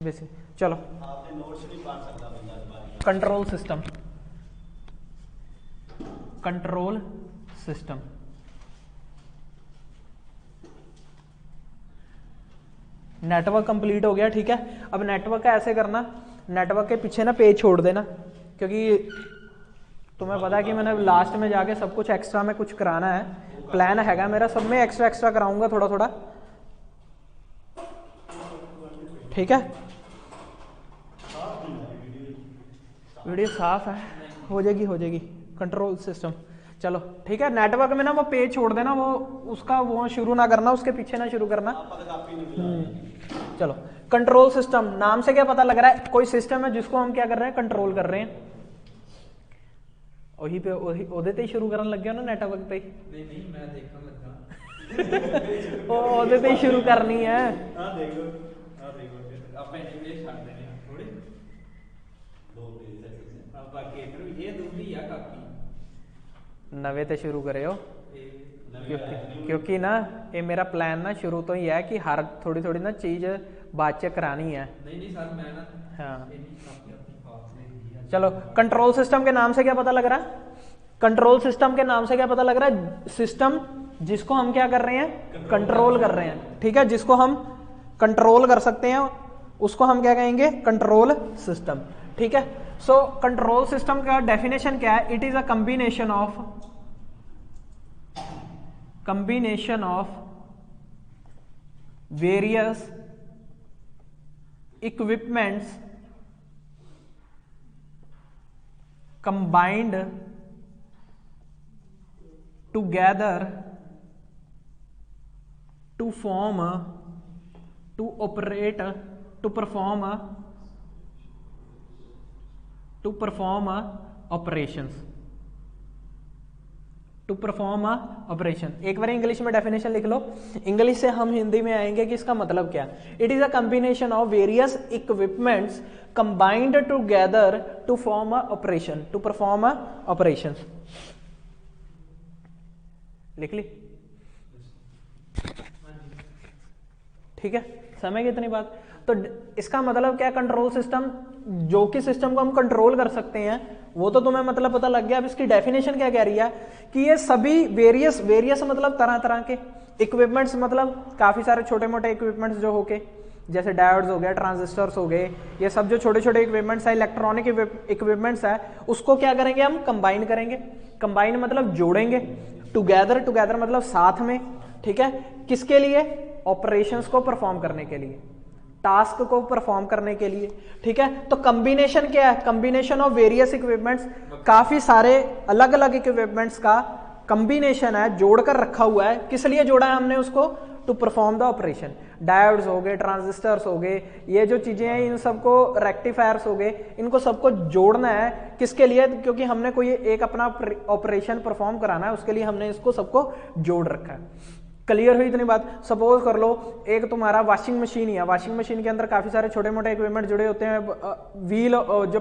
Basic चलो control system network complete हो गया। ठीक है, अब नेटवर्क का ऐसे करना, नेटवर्क के पीछे ना पेज छोड़ देना, क्योंकि तुम्हें पता है कि मैंने लास्ट में जाके सब कुछ एक्स्ट्रा में कुछ कराना है, प्लान हैगा मेरा, सब में एक्स्ट्रा एक्स्ट्रा कराऊंगा थोड़ा थोड़ा। ठीक है, वीडियो साफ है, हो जाएगी। कंट्रोल सिस्टम चलो ठीक है। नेटवर्क में ना वो पेज छोड़ देना, वो उसका वो शुरू ना करना, उसके पीछे ना शुरू करना। चलो कंट्रोल सिस्टम, नाम से क्या पता लग रहा है, कोई सिस्टम है जिसको हम क्या कर रहे हैं, कंट्रोल कर रहे हैं। वही पे ओदे ते ही शुरू करने लग गया ना, नेटवर्क पे नहीं मैं देखने लगा ओदे ते ही शुरू करनी है। हां देखो ਆਪਾਂ ਇਹਨੇ ਛੱਡ ਦੇਣੇ ਥੋੜੇ ਦੋ ਪੇਜ ਹੈ ਆਪਾਂ ਕੇਟਰ ਵੀ ਇਹ ਦੂਰੀ ਆ ਕਾਪੀ नवे ते शुरू करे हो, क्योंकि ना ये मेरा प्लान ना शुरू तो ही है कि हर थोड़ी थोड़ी ना चीज बाद च करानी है। नहीं सर मैं ना हाँ चलो। कंट्रोल सिस्टम के नाम से क्या पता लग रहा है, कंट्रोल सिस्टम के नाम से क्या पता लग रहा है, सिस्टम जिसको हम क्या कर रहे हैं, कंट्रोल कर रहे हैं। ठीक है, जिसको हम कंट्रोल कर सकते हैं उसको हम क्या कहेंगे, कंट्रोल सिस्टम। ठीक है, सो कंट्रोल सिस्टम का डेफिनेशन क्या है, it is a combination of various equipments combined together to perform operation. एक बार इंग्लिश में डेफिनेशन लिख लो, इंग्लिश से हम हिंदी में आएंगे कि इसका मतलब क्या। It is a combination of various equipments combined together to perform operation. लिख ली, ठीक है, समझ गए इतनी बात। तो इसका मतलब क्या, कंट्रोल सिस्टम जो कि सिस्टम को हम कंट्रोल कर सकते हैं, वो तो तुम्हें मतलब पता लग गया। अब इसकी डेफिनेशन क्या कह रही है कि ये सभी वेरियस मतलब तरह तरह के इक्विपमेंट्स, मतलब काफी सारे छोटे मोटे इक्विपमेंट्स जो होके, जैसे डायोड्स हो गए, ट्रांजिस्टर्स हो गए, ये सब जो छोटे छोटे इक्विपमेंट्स है, इलेक्ट्रॉनिक इक्विपमेंट्स है, उसको क्या करेंगे, हम कंबाइन करेंगे। कंबाइन मतलब जोड़ेंगे, टुगेदर मतलब साथ में। ठीक है, किसके लिए, ऑपरेशंस को परफॉर्म करने के लिए, टास्क को परफॉर्म करने के लिए। ठीक है, तो कॉम्बिनेशन क्या है, कॉम्बिनेशन ऑफ वेरियस इक्विपमेंट्स, काफी सारे अलग अलग इक्विपमेंट्स का कॉम्बिनेशन है, जोड़कर रखा हुआ है। किस लिए जोड़ा है हमने उसको, to perform the operation. Diodes हो गए, ट्रांजिस्टर्स हो गए, ये जो चीजें हैं, इन सबको, रेक्टिफायर्स हो गए, इनको सबको जोड़ना है। किसके लिए, क्योंकि हमने कोई एक अपना ऑपरेशन परफॉर्म कराना है, उसके लिए हमने इसको सबको जोड़ रखा है। क्लियर हुई इतनी बात। सपोज कर लो एक तुम्हारा वॉशिंग मशीन ही है, वॉशिंग मशीन के अंदर काफी सारे छोटे मोटे इक्विपमेंट जुड़े होते हैं, व्हील जो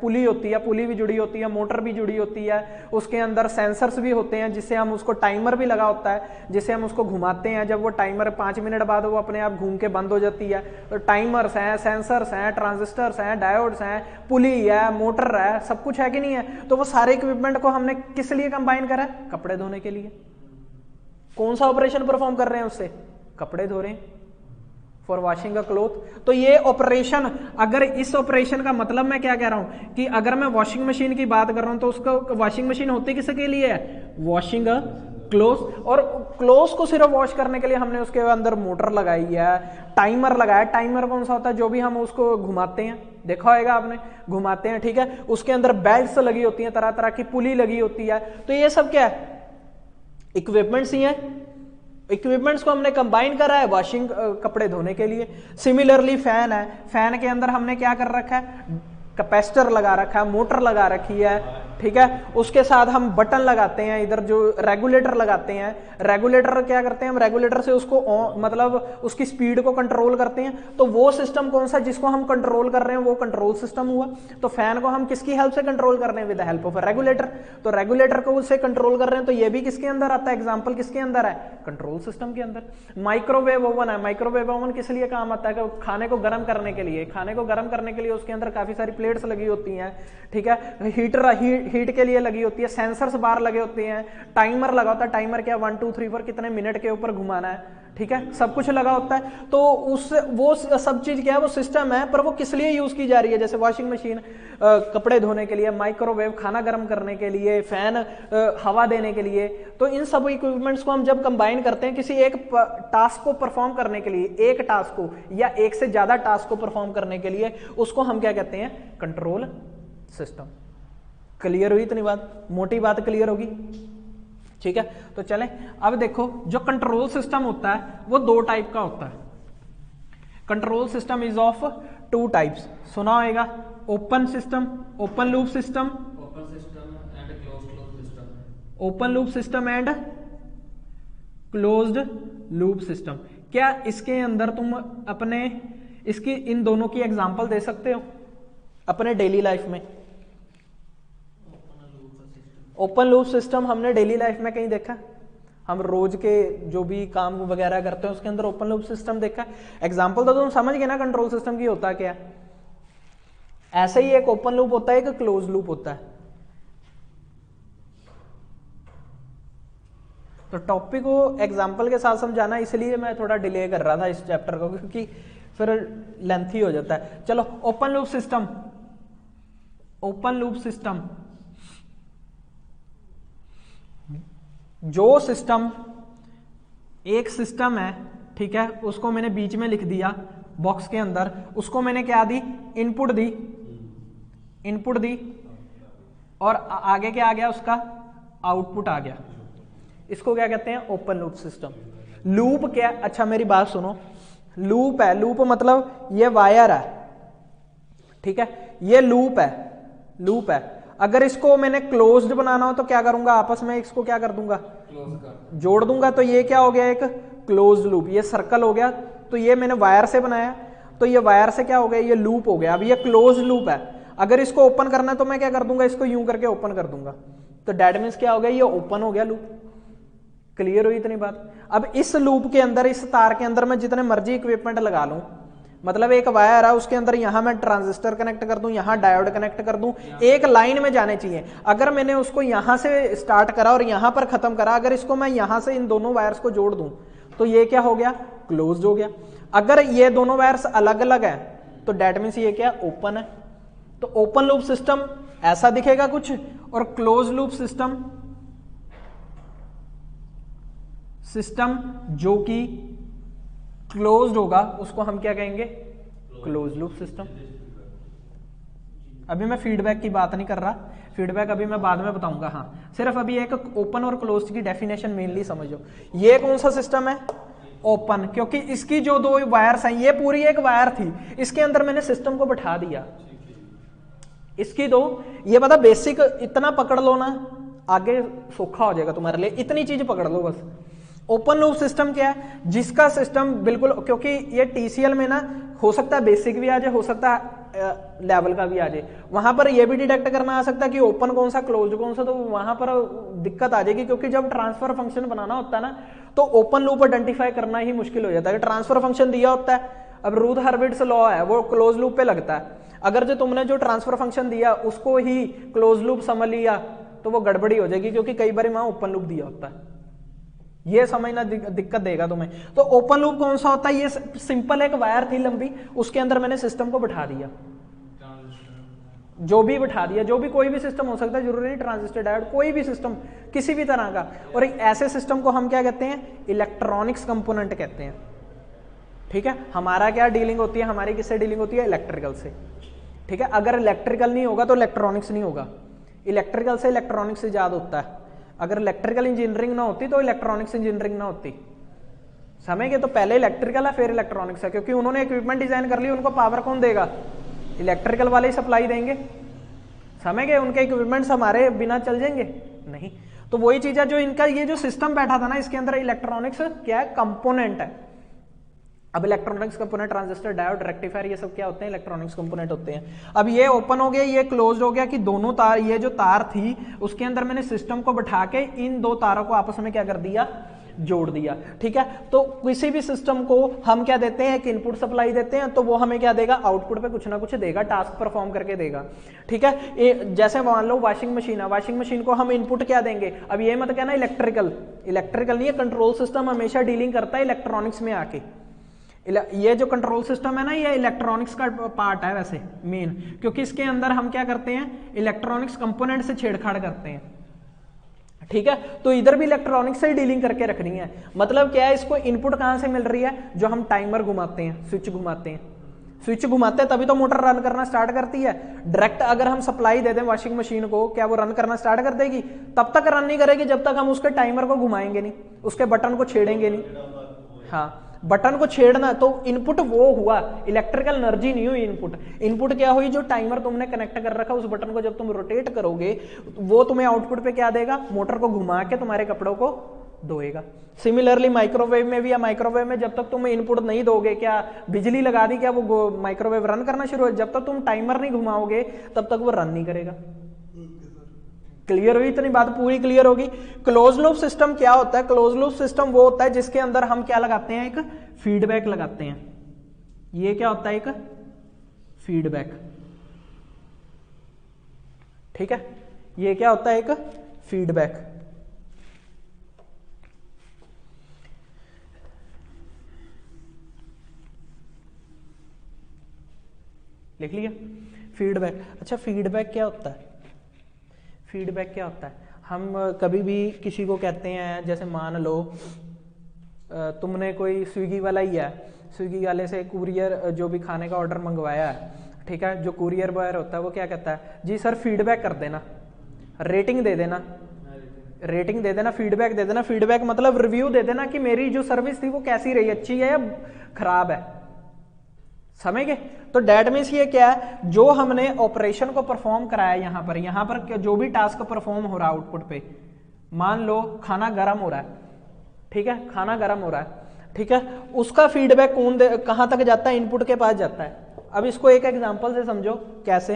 पुली होती है, पुली भी जुड़ी होती है, मोटर भी जुड़ी होती है, उसके अंदर सेंसर्स भी होते हैं, जिससे हम उसको, टाइमर भी लगा होता है जिससे हम उसको घुमाते हैं। जब वो टाइमर 5 मिनट बाद वो अपने आप घूम के बंद हो जाती है। तो टाइमर्स हैं, सेंसर्स हैं, ट्रांजिस्टर्स हैं, डायोड्स हैं, पुली है, मोटर है, सब कुछ है कि नहीं है। तो वो सारे इक्विपमेंट को हमने किस लिए कंबाइन करा, कपड़े धोने के लिए। कौन सा ऑपरेशन परफॉर्म कर रहे हैं उससे, कपड़े धो रहे हैं, फॉर वॉशिंग अ क्लोथ। तो ये ऑपरेशन, अगर इस ऑपरेशन का मतलब मैं क्या कह रहा हूं कि अगर मैं वॉशिंग मशीन की बात कर रहा हूं, तो उसको वॉशिंग मशीन होती किसके लिए है, वॉशिंग अ क्लोथ। और क्लोथ को सिर्फ वॉश करने के लिए हमने उसके अंदर मोटर लगाई है, टाइमर लगाया। टाइमर कौन सा होता है, जो भी हम उसको घुमाते हैं, देखा होगा आपने, घुमाते हैं। ठीक है, उसके अंदर बेल्ट्स लगी होती हैं, तरह तरह की पुली लगी होती है। तो ये सब क्या है, इक्विपमेंट्स ही हैं। इक्विपमेंट्स को हमने कंबाइन करा है वॉशिंग, कपड़े धोने के लिए। सिमिलरली फैन है, फैन के अंदर हमने क्या कर रखा है, कैपेसिटर लगा रखा है, मोटर लगा रखी है, ठीक है। उसके साथ हम बटन लगाते हैं, इधर जो रेगुलेटर लगाते हैं, रेगुलेटर क्या करते हैं हम, रेगुलेटर से उसको मतलब उसकी स्पीड को कंट्रोल करते हैं। तो वो सिस्टम कौन सा जिसको हम कंट्रोल कर रहे हैं वो कंट्रोल सिस्टम हुआ। तो फैन को हम किसकी हेल्प से कंट्रोल कर रहे हैं, with the help of regulator. तो रेगुलेटर को उससे कंट्रोल कर रहे हैं, तो ये भी किसके अंदर आता है, एग्जाम्पल किसके अंदर है, कंट्रोल सिस्टम के अंदर। माइक्रोवेव ओवन है, माइक्रोवेव ओवन किस लिए काम आता है, खाने को गर्म करने के लिए। खाने को गर्म करने के लिए उसके अंदर काफी सारी प्लेट्स लगी होती हैं, ठीक है। हीट के लिए लगी होती है, सेंसर्स बाहर लगे होते हैं, टाइमर लगा होता है। टाइमर क्या 1 2 3 4 कितने मिनट के ऊपर घुमाना है, ठीक है, सब कुछ लगा होता है। तो उस वो सब चीज क्या है, वो सिस्टम है, पर वो किस लिए यूज की जा रही है, जैसे वॉशिंग मशीन कपड़े धोने के लिए, माइक्रोवेव खाना गर्म करने के लिए, फैन हवा देने के लिए। तो इन सब इक्विपमेंट्स को हम जब कंबाइन करते हैं किसी एक टास्क को परफॉर्म करने के लिए, एक टास्क को या एक से ज्यादा टास्क को परफॉर्म करने के लिए, उसको हम क्या कहते हैं, कंट्रोल सिस्टम। क्लियर हुई इतनी बात, मोटी बात क्लियर होगी, ठीक है। तो चलें अब देखो, जो कंट्रोल सिस्टम होता है वो दो टाइप का होता है। Control system is of 2 types, सुना होगा, open system, open loop system, open loop system and closed loop system. क्या इसके अंदर तुम अपने इसकी इन दोनों की एग्जांपल दे सकते हो अपने डेली लाइफ में? ओपन लूप सिस्टम हमने डेली लाइफ में कहीं देखा? हम रोज के जो भी काम वगैरह करते हैं उसके अंदर ओपन लूप सिस्टम देखा? एग्जांपल तो तुम समझ गए ना कंट्रोल सिस्टम की होता क्या। ऐसे ही एक ओपन लूप होता है, एक क्लोज लूप होता है। तो टॉपिक को एग्जांपल के साथ समझाना, इसलिए मैं थोड़ा डिले कर रहा था इस चैप्टर को, क्योंकि फिर लेंथी हो जाता है। चलो open loop system, open loop system जो सिस्टम, एक सिस्टम है, ठीक है, उसको मैंने बीच में लिख दिया बॉक्स के अंदर, उसको मैंने क्या दी, इनपुट दी, इनपुट दी, और आगे क्या आ गया, उसका आउटपुट आ गया। इसको क्या कहते हैं, ओपन लूप सिस्टम। लूप क्या, अच्छा मेरी बात सुनो, लूप है, लूप मतलब ये वायर है, ठीक है, ये लूप है, लूप है। अगर इसको मैंने क्लोज्ड बनाना हो तो क्या करूंगा, आपस में इसको क्या कर दूंगा, जोड़ दूंगा। तो ये क्या हो गया, एक क्लोज्ड लूप। ये सर्कल हो गया, तो ये मैंने वायर से बनाया, तो ये वायर से क्या हो गया, ये लूप हो गया। अब ये क्लोज्ड लूप है। अगर इसको ओपन करना है तो मैं क्या कर दूंगा, इसको यूं करके ओपन कर दूंगा। तो दैट मींस क्या हो गया, ये ओपन हो गया लूप। क्लियर हुई इतनी बात? अब इस लूप के अंदर, इस तार के अंदर मैं जितने मर्जी इक्विपमेंट लगा लूं, मतलब एक वायर है, उसके अंदर यहां मैं ट्रांजिस्टर कनेक्ट कर दूं, यहां डायोड कनेक्ट कर दूं, एक लाइन में जाने चाहिए। अगर मैंने उसको यहां से स्टार्ट करा और यहां पर खत्म करा, अगर इसको मैं यहां से इन दोनों वायर्स को जोड़ दूं तो ये क्या हो गया, क्लोज्ड हो गया। अगर ये दोनों वायर्स अलग अलग है तो डेट मीन्स ये क्या, ओपन है। तो ओपन लूप सिस्टम ऐसा दिखेगा कुछ, और क्लोज लूप सिस्टम, सिस्टम जो कि क्लोज्ड होगा उसको हम क्या कहेंगे, क्लोज लूप सिस्टम। अभी मैं फीडबैक की बात नहीं कर रहा, फीडबैक अभी मैं बाद में बताऊंगा। हाँ, सिर्फ अभी एक ओपन और क्लोज्ड की डेफिनेशन मेनली समझो। ये कौन सा सिस्टम है, ओपन, क्योंकि इसकी जो दो वायर्स हैं, ये पूरी एक वायर थी, इसके अंदर मैंने सिस्टम को बैठा दिया। इसकी दो, ये पता बेसिक इतना पकड़ लो ना, आगे सूखा हो जाएगा तुम्हारे लिए, इतनी चीज पकड़ लो बस। ओपन लूप सिस्टम क्या है, जिसका सिस्टम बिल्कुल, क्योंकि ये टीसीएल में ना हो सकता है बेसिक भी आ जाए, हो सकता है लेवल का भी आ जाए, वहां पर ये भी डिटेक्ट करना आ सकता है कि ओपन कौन सा क्लोज कौन सा, तो वहां पर दिक्कत आ जाएगी। क्योंकि जब ट्रांसफर फंक्शन बनाना होता है ना, तो ओपन लूप आइडेंटिफाई करना ही मुश्किल हो जाता है। ट्रांसफर फंक्शन दिया होता है, अब रूथ हर्विट्स लॉ है, वो क्लोज लूप पे लगता है। अगर जो तुमने जो ट्रांसफर फंक्शन दिया उसको ही क्लोज लूप समझ लिया तो वो गड़बड़ी हो जाएगी, क्योंकि कई बार वहां ओपन लूप दिया होता है। ये समझना दिक्कत देगा तुम्हें। तो ओपन लूप कौन सा होता है, ये सिंपल एक वायर थी लंबी, उसके अंदर मैंने सिस्टम को बिठा दिया, जो भी बिठा दिया, जो भी कोई भी सिस्टम हो सकता है, जरूरी नहीं ट्रांजिस्टर डायोड, कोई भी सिस्टम किसी भी तरह का। और एक ऐसे सिस्टम को हम क्या कहते हैं, इलेक्ट्रॉनिक्स कंपोनेंट कहते हैं। ठीक है, हमारा क्या डीलिंग होती है, हमारी किससे डीलिंग होती है, इलेक्ट्रिकल से। ठीक है, अगर इलेक्ट्रिकल नहीं होगा तो इलेक्ट्रॉनिक्स नहीं होगा, इलेक्ट्रिकल से इलेक्ट्रॉनिक्स से ज्यादा होता है। अगर इलेक्ट्रिकल इंजीनियरिंग ना होती तो इलेक्ट्रॉनिक्स इंजीनियरिंग ना होती। समझ गए? तो पहले इलेक्ट्रिकल है फिर इलेक्ट्रॉनिक्स है, क्योंकि उन्होंने इक्विपमेंट डिजाइन कर ली, उनको पावर कौन देगा, इलेक्ट्रिकल वाले ही सप्लाई देंगे। समझ गए? उनके इक्विपमेंट्स हमारे बिना चल जाएंगे? नहीं। तो वही चीज है जो इनका ये जो सिस्टम बैठा था ना, इसके अंदर इलेक्ट्रॉनिक्स क्या है? कंपोनेंट है। अब electronics component, transistor, diode, rectifier, ये सब क्या होते हैं? इलेक्ट्रॉनिक्स कंपोनेंट होते हैं। अब ये ओपन हो गया, ये क्लोज हो गया कि दोनों तार, ये जो तार थी उसके अंदर मैंने सिस्टम को बैठा के इन दो तारों को आपस में क्या कर दिया? जोड़ दिया। ठीक है, तो किसी भी सिस्टम को हम क्या देते हैं? एक इनपुट सप्लाई देते हैं, तो वो हमें क्या देगा? आउटपुट पे कुछ ना कुछ देगा, टास्क परफॉर्म करके देगा। ठीक है, जैसे मान लो वॉशिंग मशीन है, वॉशिंग मशीन को हम इनपुट क्या देंगे? अब ये मत कहना इलेक्ट्रिकल नहीं है, कंट्रोल सिस्टम हमेशा डीलिंग करता है इलेक्ट्रॉनिक्स में आके। ये जो कंट्रोल सिस्टम है ना, ये इलेक्ट्रॉनिक्स का पार्ट है वैसे मेन, क्योंकि इसके अंदर हम क्या करते हैं? इलेक्ट्रॉनिक्स कंपोनेंट से छेड़छाड़ करते हैं। ठीक है, तो इधर भी इलेक्ट्रॉनिक्स से डीलिंग करके रखनी है। मतलब क्या है? इसको इनपुट कहां से मिल रही है? जो हम टाइमर घुमाते हैं, स्विच घुमाते हैं, स्विच घुमाते हैं तभी तो मोटर रन करना स्टार्ट करती है। डायरेक्ट अगर हम सप्लाई दे दें वॉशिंग मशीन को, क्या वो रन करना स्टार्ट कर देगी? तब तक रन नहीं करेगी जब तक हम उसके टाइमर को घुमाएंगे नहीं, उसके बटन को छेड़ेंगे नहीं। हाँ, बटन को छेड़ना, तो इनपुट वो हुआ, इलेक्ट्रिकल एनर्जी नहीं हुई इनपुट। इनपुट क्या हुई? जो टाइमर तुमने कनेक्ट कर रखा, उस बटन को जब तुम रोटेट करोगे वो तुम्हें आउटपुट पे क्या देगा? मोटर को घुमा के तुम्हारे कपड़ों को धोएगा। सिमिलरली माइक्रोवेव में भी, या माइक्रोवेव में जब तक तुम इनपुट नहीं दोगे, क्या बिजली लगा दी, क्या वो माइक्रोवेव रन करना शुरू हो? जब तक तुम टाइमर नहीं घुमाओगे तब तक वो रन नहीं करेगा। क्लियर हुई? इतनी बात पूरी क्लियर होगी। क्लोज लूप सिस्टम क्या होता है? क्लोज लूप सिस्टम वो होता है जिसके अंदर हम क्या लगाते हैं? एक फीडबैक लगाते हैं। ये क्या होता है? एक फीडबैक। ठीक है, ये क्या होता है? एक फीडबैक। लिख लिया? फीडबैक। अच्छा, फीडबैक क्या होता है? फीडबैक क्या होता है? हम कभी भी किसी को कहते हैं, जैसे मान लो तुमने कोई स्विगी वाला ही है, स्विगी वाले से कुरियर जो भी खाने का ऑर्डर मंगवाया है, ठीक है, जो कुरियर बॉय होता है वो क्या कहता है? जी सर फीडबैक कर देना, रेटिंग दे देना, रेटिंग दे देना, फीडबैक दे देना। फीडबैक मतलब रिव्यू दे देना कि मेरी जो सर्विस थी वो कैसी रही, अच्छी है या खराब है। समझ गए? तो डेट मीन्स ये क्या है? जो हमने ऑपरेशन को परफॉर्म कराया, यहां पर जो भी टास्क परफॉर्म हो रहा है आउटपुट पे, मान लो खाना गर्म हो रहा है, ठीक है, खाना गर्म हो रहा है, ठीक है, उसका फीडबैक कहां तक जाता है? इनपुट के पास जाता है। अब इसको एक एग्जांपल से समझो कैसे।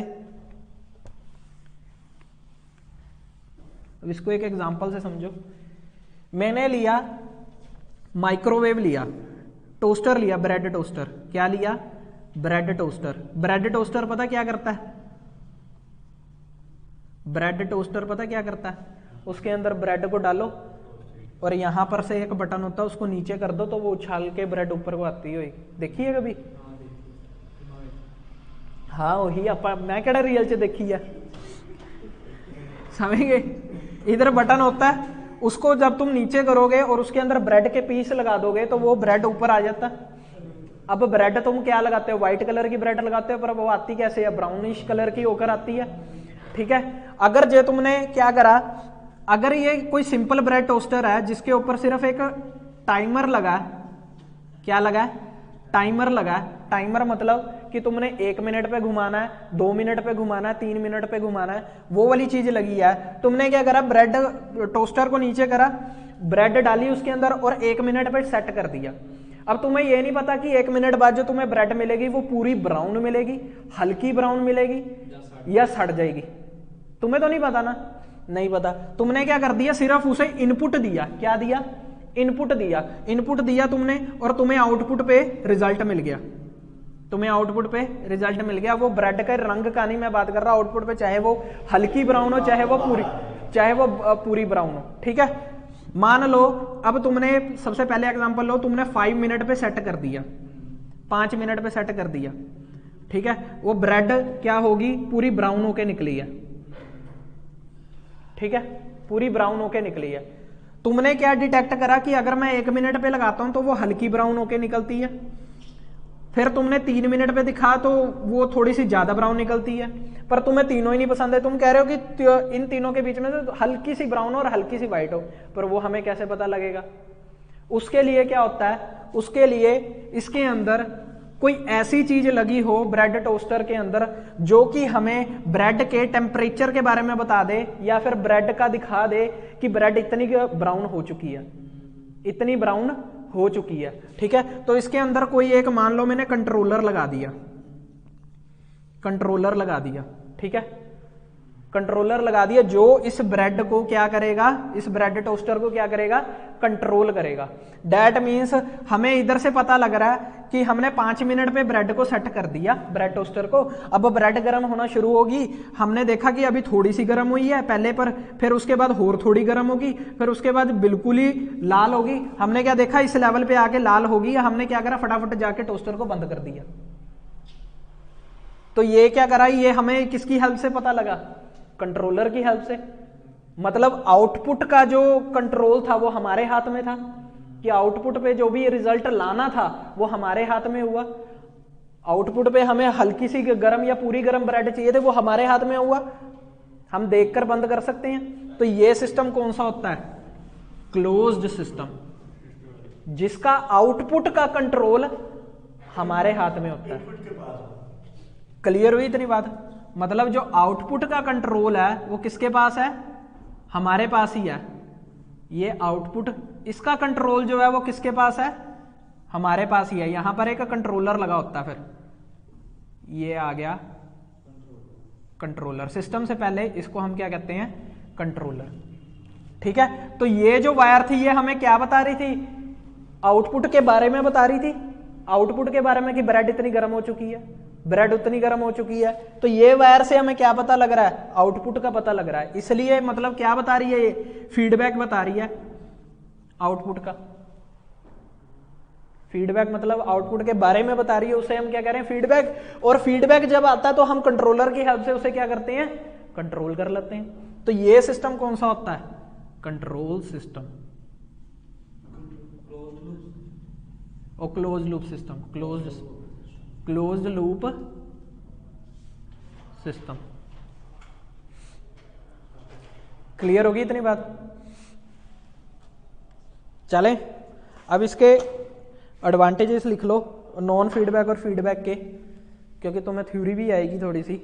अब इसको एक एग्जांपल से समझो। मैंने लिया माइक्रोवेव, लिया टोस्टर, लिया ब्रेड टोस्टर। क्या लिया? Bread toaster. ब्रेड टोस्टर पता क्या करता है? ब्रेड टोस्टर पता क्या करता है? उसके अंदर ब्रेड को डालो और यहां पर से एक बटन होता है, उसको नीचे कर दो तो वो उछाल के ब्रेड ऊपर को आती है। देखिए कभी? हाँ वही मैं कड़ा रियल से देखी है। समझ गए? इधर बटन होता है, उसको जब तुम नीचे करोगे और उसके अंदर ब्रेड के पीस लगा दोगे तो वो ब्रेड ऊपर आ जाता है। अब ब्रेड तुम क्या लगाते हो? व्हाइट कलर की ब्रेड लगाते हो, पर वो आती कैसे है? ब्राउनिश कलर की होकर आती है। ठीक है, अगर जो तुमने क्या करा, अगर ये कोई सिंपल ब्रेड टोस्टर है जिसके ऊपर सिर्फ एक टाइमर लगा है, क्या लगा है? टाइमर लगा है। टाइमर मतलब कि तुमने 1 मिनट पे घुमाना है, 2 मिनट पे घुमाना है, 3 मिनट पे घुमाना है, वो वाली चीज लगी है। तुमने क्या करा? ब्रेड टोस्टर को नीचे करा, ब्रेड डाली उसके अंदर और 1 मिनट पे सेट कर दिया। अब तुम्हें ये नहीं पता कि 1 मिनट बाद जो तुम्हें ब्रेड मिलेगी वो पूरी ब्राउन मिलेगी, हल्की ब्राउन मिलेगी या सड़ जाएगी। तुम्हें तो नहीं पता ना, नहीं पता। तुमने क्या कर दिया? सिर्फ उसे इनपुट दिया। क्या दिया? इनपुट दिया। इनपुट दिया तुमने और तुम्हें आउटपुट पे रिजल्ट मिल गया। तुम्हें आउटपुट पे रिजल्ट मिल गया। वो ब्रेड के रंग का नहीं मैं बात कर रहा, आउटपुट पे चाहे वो हल्की ब्राउन हो चाहे वो पूरी ब्राउन हो। ठीक है, मान लो अब तुमने सबसे पहले एग्जांपल लो, तुमने 5 मिनट पे सेट कर दिया, 5 मिनट पे सेट कर दिया। ठीक है, वो ब्रेड क्या होगी? पूरी ब्राउन होके निकली है। ठीक है, पूरी ब्राउन होके निकली है। तुमने क्या डिटेक्ट करा कि अगर मैं 1 मिनट पे लगाता हूं तो वो हल्की ब्राउन होके निकलती है। फिर तुमने 3 मिनट पे दिखा तो वो थोड़ी सी ज्यादा ब्राउन निकलती है। पर तुम्हें तीनों ही नहीं पसंद है, तुम कह रहे हो कि इन तीनों के बीच में से हल्की सी ब्राउन और हल्की सी व्हाइट हो, पर वो हमें कैसे पता लगेगा? उसके लिए क्या होता है? उसके लिए इसके अंदर कोई ऐसी चीज लगी हो ब्रेड टोस्टर के अंदर जो कि हमें ब्रेड के टेम्परेचर के बारे में बता दे, या फिर ब्रेड का दिखा दे कि ब्रेड इतनी ब्राउन हो चुकी है, इतनी ब्राउन हो चुकी है। ठीक है, तो इसके अंदर कोई एक, मान लो मैंने कंट्रोलर लगा दिया, कंट्रोलर लगा दिया, ठीक है, कंट्रोलर लगा दिया जो इस ब्रेड को क्या करेगा, इस ब्रेड टोस्टर को क्या करेगा, कंट्रोल करेगा। दैट मीन्स हमें इधर से पता लग रहा है कि हमने 5 मिनट पे ब्रेड को सेट कर दिया, ब्रेड टोस्टर को। अब ब्रेड गर्म होना शुरू होगी, हमने देखा कि अभी थोड़ी सी गर्म हुई है पहले पर, फिर उसके बाद और थोड़ी गर्म होगी, फिर उसके बाद बिल्कुल ही लाल होगी। हमने क्या देखा, इस लेवल पे आके लाल होगी, हमने क्या करा, फटाफट जाके टोस्टर को बंद कर दिया। तो ये क्या करा, ये हमें किसकी हेल्प से पता लगा, कंट्रोलर की हेल्प से। मतलब आउटपुट का जो कंट्रोल था वो हमारे हाथ में था, कि आउटपुट पे जो भी रिजल्ट लाना था वो हमारे हाथ में हुआ। आउटपुट पे हमें हल्की सी गर्म या पूरी गर्म ब्रेड चाहिए थे, वो हमारे हाथ में हुआ, हम देखकर बंद कर सकते हैं। तो ये सिस्टम कौन सा होता है, क्लोज्ड सिस्टम, जिसका आउटपुट का कंट्रोल हमारे हाथ में होता है। क्लियर हुई इतनी बात? मतलब जो आउटपुट का कंट्रोल है वो किसके पास है, हमारे पास ही है। ये आउटपुट, इसका कंट्रोल जो है वो किसके पास है, हमारे पास ही है। यहां पर एक कंट्रोलर लगा होता है, फिर ये आ गया कंट्रोलर। सिस्टम से पहले इसको हम क्या कहते हैं, कंट्रोलर। ठीक है, तो ये जो वायर थी ये हमें क्या बता रही थी, आउटपुट के बारे में बता रही थी, आउटपुट के बारे में कि ब्रेड इतनी गर्म हो चुकी है, ब्रेड उतनी गर्म हो चुकी है। तो ये वायर से हमें क्या पता लग रहा है, आउटपुट का पता लग रहा है। इसलिए मतलब क्या बता रही है, ये फीडबैक बता रही है आउटपुट का। फीडबैक मतलब आउटपुट के बारे में बता रही है, उसे हम क्या कह रहे हैं, फीडबैक। और फीडबैक जब आता है तो हम कंट्रोलर की हेल्प से उसे क्या करते हैं, कंट्रोल कर लेते हैं। तो ये सिस्टम कौन सा होता है, कंट्रोल सिस्टम और close loop system, closed loop system. Clear होगी इतनी बात? चलें, अब इसके एडवांटेजेस लिख लो, नॉन फीडबैक और फीडबैक के, क्योंकि तुम्हें थ्योरी भी आएगी थोड़ी सी।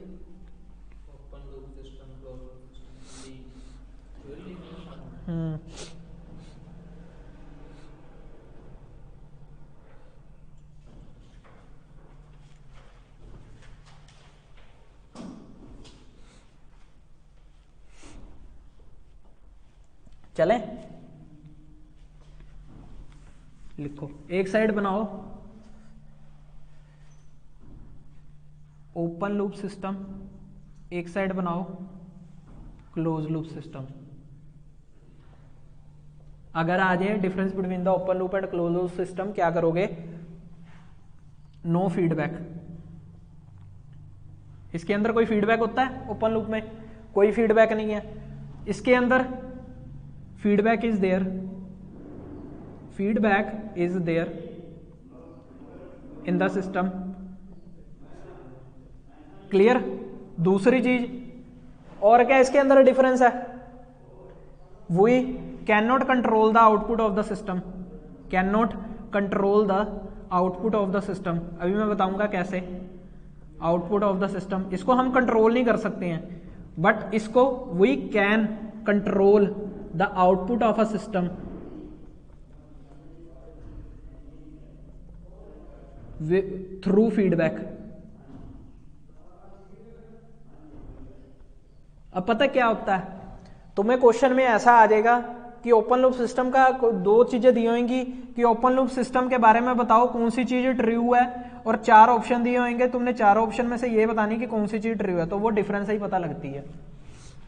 चलें, लिखो, एक साइड बनाओ ओपन लूप सिस्टम, एक साइड बनाओ क्लोज लूप सिस्टम। अगर आ जाए difference between the open loop and close loop system, क्या करोगे, नो फीडबैक। इसके अंदर कोई फीडबैक होता है, ओपन लूप में कोई फीडबैक नहीं है। इसके अंदर feedback is there, feedback is there in the system. Clear? दूसरी चीज और क्या इसके अंदर डिफरेंस है, we can not control the output of the system, can not control the output of the system. अभी मैं बताऊंगा कैसे आउटपुट ऑफ द सिस्टम, इसको हम कंट्रोल नहीं कर सकते हैं, बट इसको we can control the output of a system through feedback. अब पता क्या होता है, तुम्हें क्वेश्चन में ऐसा आ जाएगा कि ओपन लूप सिस्टम का दो चीजें दी होंगी कि ओपन लूप सिस्टम के बारे में बताओ कौन सी चीज ट्रू है, और 4 ऑप्शन दिए होंगे, तुमने 4 ऑप्शन में से ये बतानी कि कौन सी चीज ट्रू है। तो वो डिफरेंस ही पता लगती है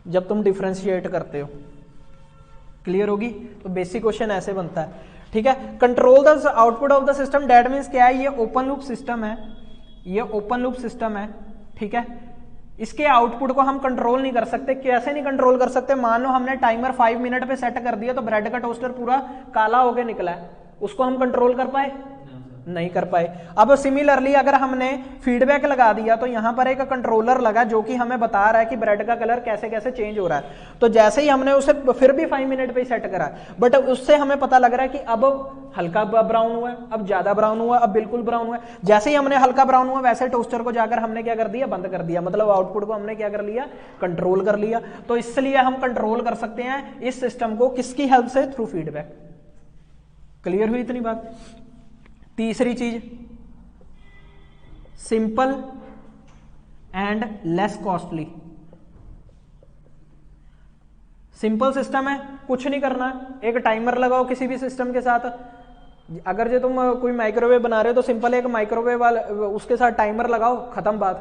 जब तुम डिफरेंशिएट करते हो। क्लियर होगी? तो बेसिक क्वेश्चन ऐसे बनता है। ठीक है, control the output of the system, that means क्या है, ये ओपन लूप सिस्टम है, ये ओपन लूप सिस्टम है। ठीक है, इसके आउटपुट को हम कंट्रोल नहीं कर सकते। कैसे नहीं कंट्रोल कर सकते, मान लो हमने टाइमर 5 मिनट पे सेट कर दिया तो ब्रेड का टोस्टर पूरा काला होके निकला है, उसको हम कंट्रोल कर पाए? नहीं कर पाए। अब सिमिलरली अगर हमने फीडबैक लगा दिया तो यहां पर एक कंट्रोलर लगा जो कि हमें बता रहा है कि ब्रेड का कलर कैसे कैसे चेंज हो रहा है। तो जैसे ही हमने उसे फिर भी 5 मिनट पे सेट करा, बट उससे हमें पता लग रहा है कि अब हल्का ब्राउन हुआ है, अब ज्यादा ब्राउन हुआ, अब बिल्कुल ब्राउन हुआ है। जैसे ही हमने हल्का ब्राउन हुआ वैसे टोस्टर को जाकर हमने क्या कर दिया, बंद कर दिया, मतलब आउटपुट को हमने क्या कर लिया, कंट्रोल कर लिया। तो इसलिए हम कंट्रोल कर सकते हैं इस सिस्टम को किसकी हेल्प से, थ्रू फीडबैक। क्लियर हुई इतनी बात। तीसरी चीज, simple and less costly. Simple system है, कुछ नहीं करना, एक टाइमर लगाओ किसी भी सिस्टम के साथ। अगर जो तुम कोई माइक्रोवेव बना रहे हो तो सिंपल एक माइक्रोवेव वाला उसके साथ टाइमर लगाओ, खत्म बात।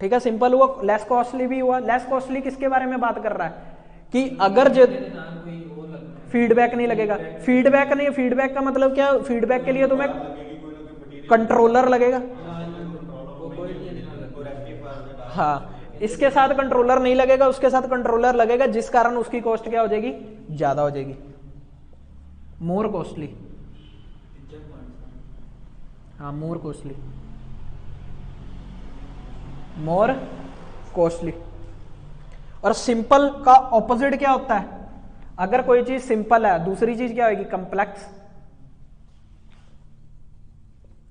ठीक है, सिंपल हुआ, लेस कॉस्टली भी हुआ। लेस कॉस्टली किसके बारे में बात कर रहा है कि अगर जो फीडबैक नहीं लगेगा, फीडबैक नहीं, फीडबैक का मतलब क्या, फीडबैक के लिए तुम्हें कंट्रोलर लगेगा। हाँ, इसके साथ कंट्रोलर नहीं लगेगा, उसके साथ कंट्रोलर लगेगा, जिस कारण उसकी कॉस्ट क्या हो जाएगी, ज्यादा हो जाएगी, मोर कॉस्टली। हाँ, मोर कॉस्टली, मोर कॉस्टली। और सिंपल का ऑपोजिट क्या होता है, अगर कोई चीज सिंपल है दूसरी चीज क्या होगी, कम्प्लेक्स।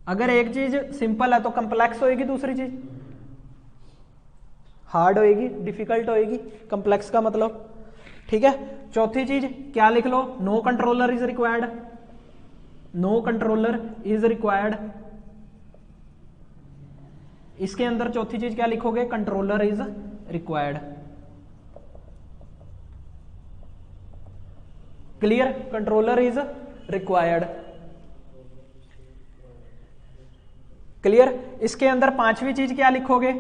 अगर एक चीज सिंपल है तो कम्प्लेक्स होएगी, दूसरी चीज हार्ड होएगी, डिफिकल्ट होएगी, कम्प्लेक्स का मतलब। ठीक है, चौथी चीज क्या लिख लो, no controller is required, no controller is required. इसके अंदर चौथी चीज क्या लिखोगे, controller is required. Clear, controller is required. Clear. इसके अंदर पांचवी चीज क्या लिखोगे,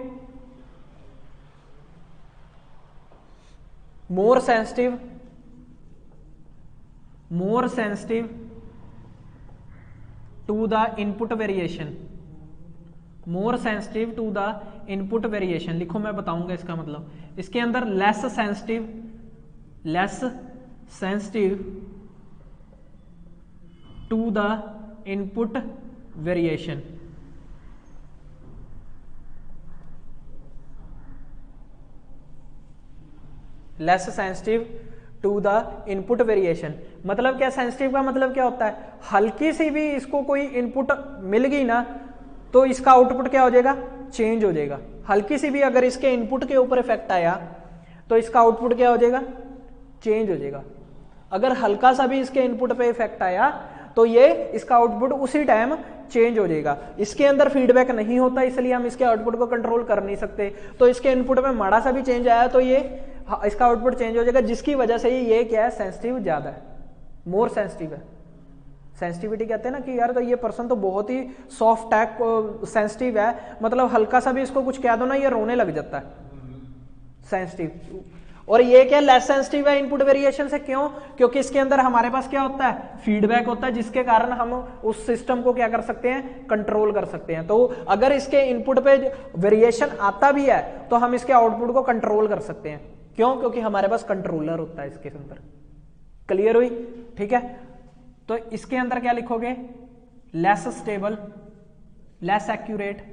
more sensitive, more sensitive to the input variation, more sensitive to the input variation लिखो, मैं बताऊंगा इसका मतलब। इसके अंदर less sensitive, less sensitive to the input variation, less sensitive to the input variation. मतलब क्या, सेंसिटिव का मतलब क्या होता है, हल्की सी भी इसको कोई इनपुट मिल गई ना तो इसका आउटपुट क्या हो जाएगा, चेंज हो जाएगा। हल्की सी भी अगर इसके इनपुट के ऊपर इफेक्ट आया तो इसका आउटपुट क्या हो जाएगा, चेंज हो जाएगा। अगर हल्का सा भी इसके इनपुट पे इफेक्ट आया तो ये इसका आउटपुट उसी टाइम चेंज हो जाएगा। इसके अंदर फीडबैक नहीं होता, इसलिए हम इसके आउटपुट को कंट्रोल कर नहीं सकते। तो इसके इनपुट में माड़ा सा भी चेंज आया तो ये इसका आउटपुट चेंज हो जाएगा, जिसकी वजह से ये क्या है, सेंसिटिव ज्यादा है, मोर सेंसिटिव है। सेंसिटिविटी कहते हैं ना कि यार तो ये पर्सन तो बहुत ही सॉफ्ट टैक सेंसिटिव है, मतलब हल्का सा भी इसको कुछ कह दो ना ये रोने लग जाता है, सेंसिटिव। और ये क्या, लेस सेंसिटिव है इनपुट वेरिएशन से। क्यों, क्योंकि इसके अंदर हमारे पास क्या होता है, फीडबैक होता है, जिसके कारण हम उस सिस्टम को क्या कर सकते हैं, कंट्रोल कर सकते हैं। तो अगर इसके इनपुट पे वेरिएशन आता भी है तो हम इसके आउटपुट को कंट्रोल कर सकते हैं। क्यों, क्योंकि हमारे पास कंट्रोलर होता है इसके अंदर। क्लियर हुई, ठीक है। तो इसके अंदर क्या लिखोगे, less stable, less accurate,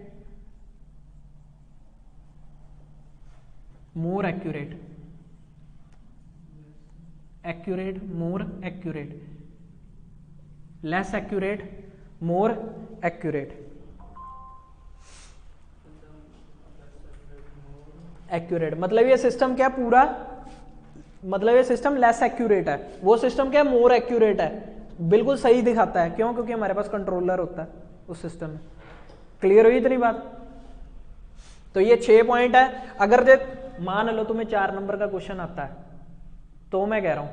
more accurate, accurate, more accurate, less accurate, more accurate, accurate. मतलब ये सिस्टम क्या पूरा, मतलब ये सिस्टम लेस एक्यूरेट है, वो सिस्टम क्या मोर एक्यूरेट है, बिल्कुल सही दिखाता है। क्यों, क्योंकि हमारे पास कंट्रोलर होता है उस सिस्टम में। क्लियर हुई इतनी बात। तो ये 6 पॉइंट है। अगर जो मान लो तुम्हें 4 नंबर का क्वेश्चन आता है तो मैं कह रहा हूं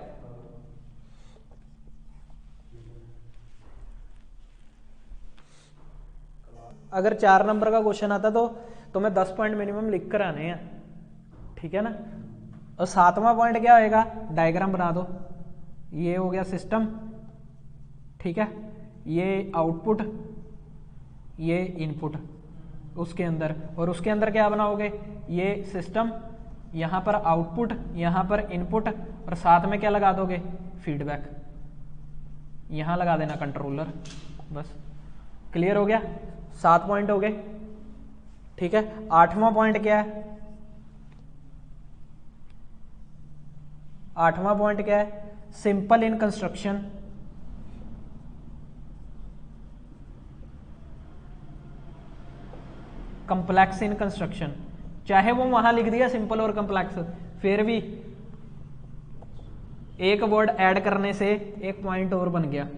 अगर 4 नंबर का क्वेश्चन आता तो तुम्हें 10 पॉइंट मिनिमम लिख कर आने हैं, ठीक है ना। और 7वां पॉइंट क्या होएगा, डायग्राम बना दो। ये हो गया सिस्टम, ठीक है, ये आउटपुट, ये इनपुट उसके अंदर, और उसके अंदर क्या बनाओगे, ये सिस्टम, यहां पर आउटपुट, यहां पर इनपुट, और साथ में क्या लगा दोगे, फीडबैक। यहां लगा देना कंट्रोलर, बस क्लियर हो गया, 7 पॉइंट हो गए। ठीक है, 8वां पॉइंट क्या है? 8वां पॉइंट क्या है? Simple in construction, complex in construction. चाहे वो वहां लिख दिया सिंपल और कंप्लेक्स, फिर भी एक वर्ड ऐड करने से एक पॉइंट और बन गया।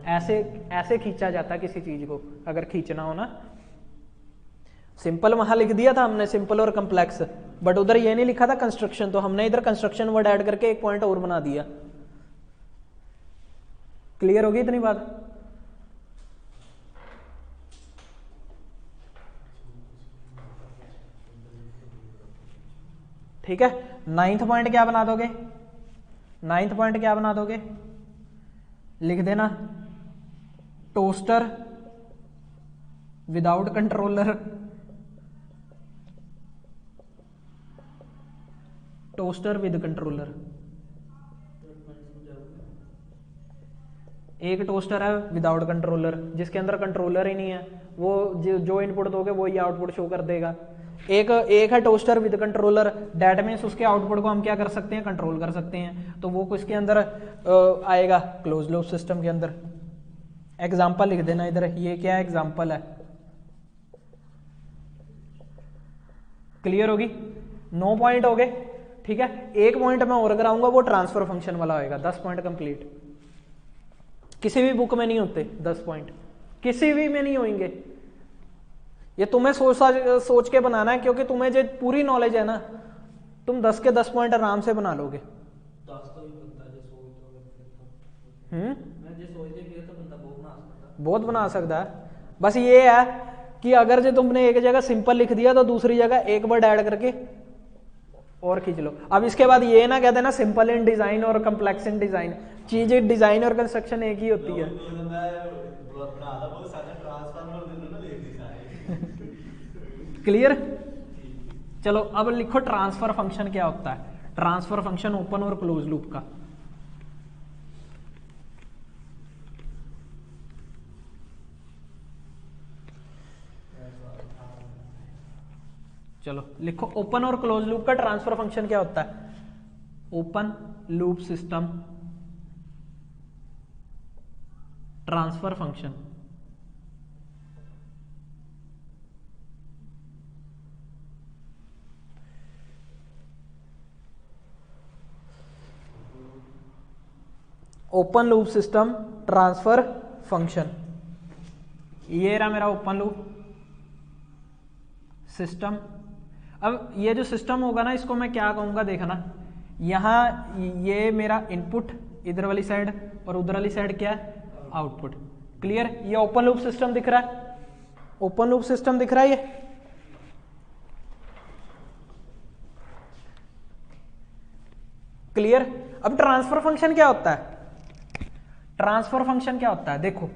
ऐसे ऐसे खींचा जाता है किसी चीज को, अगर खींचना हो ना। सिंपल वहां लिख दिया था हमने, सिंपल और कंप्लेक्स, बट उधर ये नहीं लिखा था कंस्ट्रक्शन, तो हमने इधर कंस्ट्रक्शन वर्ड ऐड करके एक पॉइंट और बना दिया। क्लियर होगी इतनी बात? ठीक है, 9th पॉइंट क्या बना दोगे? 9th पॉइंट क्या बना दोगे? लिख देना toaster without controller, toaster with controller. एक टोस्टर है विदाउट कंट्रोलर, जिसके अंदर कंट्रोलर ही नहीं है, वो जो इनपुट दोगे वो ही आउटपुट शो कर देगा। एक है toaster with controller, that means उसके आउटपुट को हम क्या कर सकते हैं? कंट्रोल कर सकते हैं, तो वो किसके अंदर आएगा? क्लोज लूप सिस्टम के अंदर। एग्जाम्पल लिख देना इधर, ये क्या एग्जाम्पल है। क्लियर होगी? 9 पॉइंट हो गए। ठीक है, एक पॉइंट मैं और कराऊंगा, वो ट्रांसफर फंक्शन वाला होएगा। 10 पॉइंट कंप्लीट। किसी भी बुक में नहीं होते 10 पॉइंट, किसी भी में नहीं होंगे। ये तुम्हें सोच के बनाना है, क्योंकि तुम्हें जो पूरी नॉलेज है ना, तुम 10 के 10 पॉइंट आराम से बना लोगे। बहुत बना सकता है। बस ये है कि अगर जो तुमने एक जगह सिंपल लिख दिया तो दूसरी जगह एक वर्ड ऐड करके और खींच लो। अब इसके बाद ये ना कहते ना सिंपल इन डिजाइन और कम्प्लेक्स इन डिजाइन, चीजें डिजाइन और कंस्ट्रक्शन एक ही होती है। क्लियर? चलो अब लिखो ट्रांसफर फंक्शन क्या होता है। ट्रांसफर फंक्शन ओपन और क्लोज लूप का। चलो लिखो, ओपन और क्लोज लूप का ट्रांसफर फंक्शन क्या होता है? Open loop system transfer function open loop system transfer function. ये रहा मेरा ओपन लूप सिस्टम। अब ये जो सिस्टम होगा ना, इसको मैं क्या कहूंगा देखना, यहां ये मेरा इनपुट इधर वाली साइड और उधर वाली साइड क्या है? आउटपुट। क्लियर? ये ओपन लूप सिस्टम दिख रहा है, ओपन लूप सिस्टम दिख रहा है ये। क्लियर? अब ट्रांसफर फंक्शन क्या होता है? ट्रांसफर फंक्शन क्या होता है? देखो,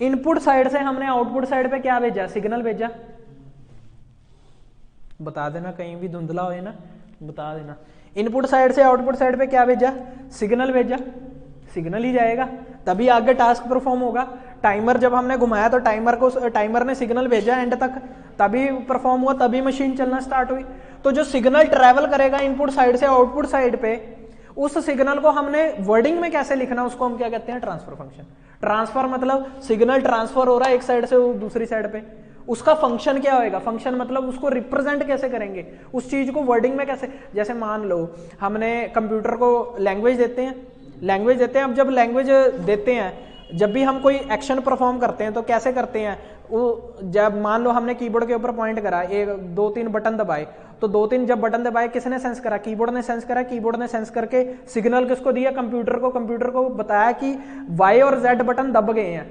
इनपुट साइड से हमने आउटपुट साइड पे क्या भेजा? सिग्नल भेजा। बता देना, कहीं भी धुंधला हो ना बता देना। इनपुट साइड से आउटपुट साइड पे क्या भेजा? सिग्नल भेजा। सिग्नल ही जाएगा तभी आगे टास्क परफॉर्म होगा। टाइमर जब हमने घुमाया तो टाइमर ने सिग्नल भेजा एंड तक, तभी परफॉर्म हुआ, तभी मशीन चलना स्टार्ट हुई। तो जो सिग्नल ट्रेवल करेगा इनपुट साइड से आउटपुट साइड पे, उस सिग्नल को हमने वर्डिंग में कैसे लिखना, उसको हम क्या कहते हैं? Transfer function. ट्रांसफर मतलब सिग्नल ट्रांसफर हो रहा है एक साइड से दूसरी साइड पे, उसका फंक्शन क्या होएगा? फंक्शन मतलब उसको रिप्रेजेंट कैसे करेंगे, उस चीज को वर्डिंग में कैसे। जैसे मान लो हमने कंप्यूटर को लैंग्वेज देते हैं, अब जब लैंग्वेज देते हैं, जब भी हम कोई एक्शन परफॉर्म करते हैं तो कैसे करते हैं? वो जब मान लो हमने कीबोर्ड के ऊपर पॉइंट करा, 2-3 बटन दबाए, तो 2-3 जब बटन दबाए किसने सेंस करा? कीबोर्ड ने सेंस करा। कीबोर्ड ने सेंस करके सिग्नल किसको दिया? कंप्यूटर को बताया कि Y और Z बटन दब गए हैं,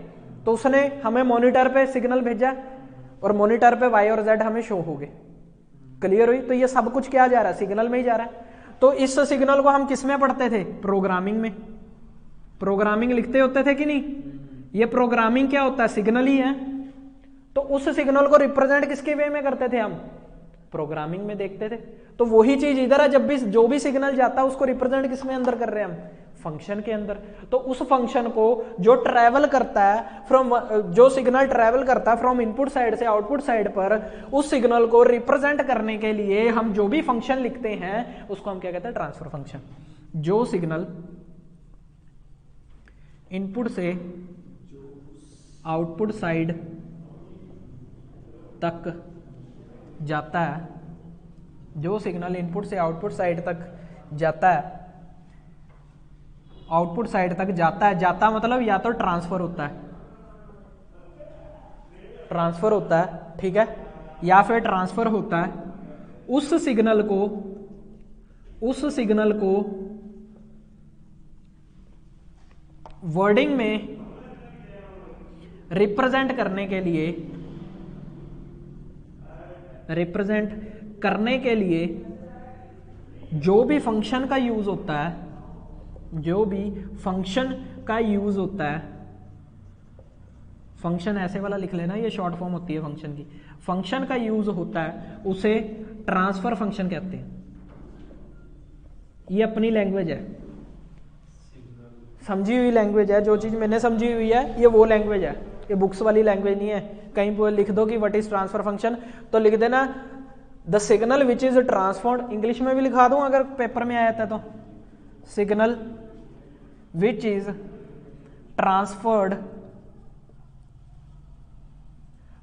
तो उसने हमें मॉनिटर पे सिग्नल भेजा और मॉनिटर पे Y और Z हमें शो हो गए। क्लियर हुई? तो ये सब कुछ क्या जा रहा है? सिग्नल में ही जा रहा है। तो इस सिग्नल को हम किस में पढ़ते थे? प्रोग्रामिंग में। प्रोग्रामिंग लिखते होते थे कि नहीं? ये प्रोग्रामिंग क्या होता है? सिग्नल ही है। तो उस सिग्नल को रिप्रेजेंट किसके वे में करते थे हम? प्रोग्रामिंग में देखते थे। तो वही चीज इधर है, जब भी जो भी सिग्नल जाता है उसको रिप्रेजेंट किसमें अंदर कर रहे हैं हम? फंक्शन के अंदर। तो उस फंक्शन को जो ट्रैवल करता है फ्रॉम, जो सिग्नल ट्रैवल करता है फ्रॉम इनपुट साइड से आउटपुट साइड पर, उस सिग्नल को रिप्रेजेंट करने के लिए हम जो भी फंक्शन लिखते हैं उसको हम क्या कहते हैं, ट्रांसफर फंक्शन। जो सिग्नल इनपुट से आउटपुट साइड तक जाता है, जो सिग्नल इनपुट से आउटपुट साइड तक जाता है, आउटपुट साइड तक जाता है, जाता मतलब या तो ट्रांसफर होता है, ट्रांसफर होता है, ठीक है, या फिर ट्रांसफर होता है, उस सिग्नल को वर्डिंग में रिप्रेजेंट करने के लिए जो भी फंक्शन का यूज होता है, जो भी फंक्शन का यूज होता है, फंक्शन ऐसे वाला लिख लेना, ये शॉर्ट फॉर्म होती है फंक्शन की, फंक्शन का यूज होता है उसे ट्रांसफर फंक्शन कहते हैं। ये अपनी लैंग्वेज है, समझी हुई लैंग्वेज है, जो चीज मैंने समझी हुई है ये वो लैंग्वेज है, ये बुक्स वाली लैंग्वेज नहीं है। कहीं पर लिख दो कि व्हाट इज ट्रांसफर फंक्शन, तो लिख देना the signal which is transformed, English में भी लिखा दूं अगर पेपर में आया था तो, signal which is transferred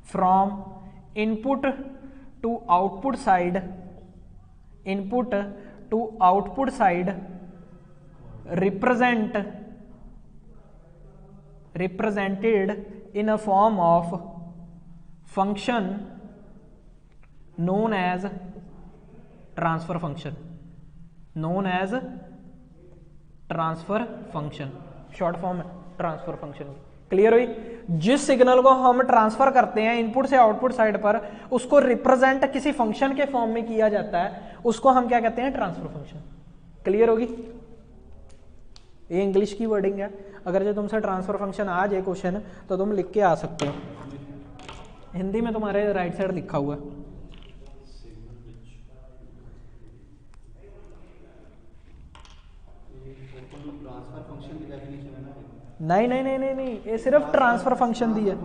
from input to output side, input to output side represented in a form of function known as transfer function, known as transfer function, short form है ट्रांसफर फंक्शन की। Clear हुई? जिस signal को हम transfer करते हैं input से output side पर, उसको रिप्रेजेंट किसी फंक्शन के फॉर्म में किया जाता है, उसको हम क्या कहते हैं, ट्रांसफर फंक्शन। क्लियर होगी? ये इंग्लिश की वर्डिंग है, अगर जो तुमसे ट्रांसफर फंक्शन आ जाए क्वेश्चन तो तुम लिख के आ सकते हो। हिंदी में तुम्हारे राइट साइड लिखा हुआ है। नहीं नहीं नहीं नहीं नहीं, ये सिर्फ ट्रांसफर फंक्शन दी है,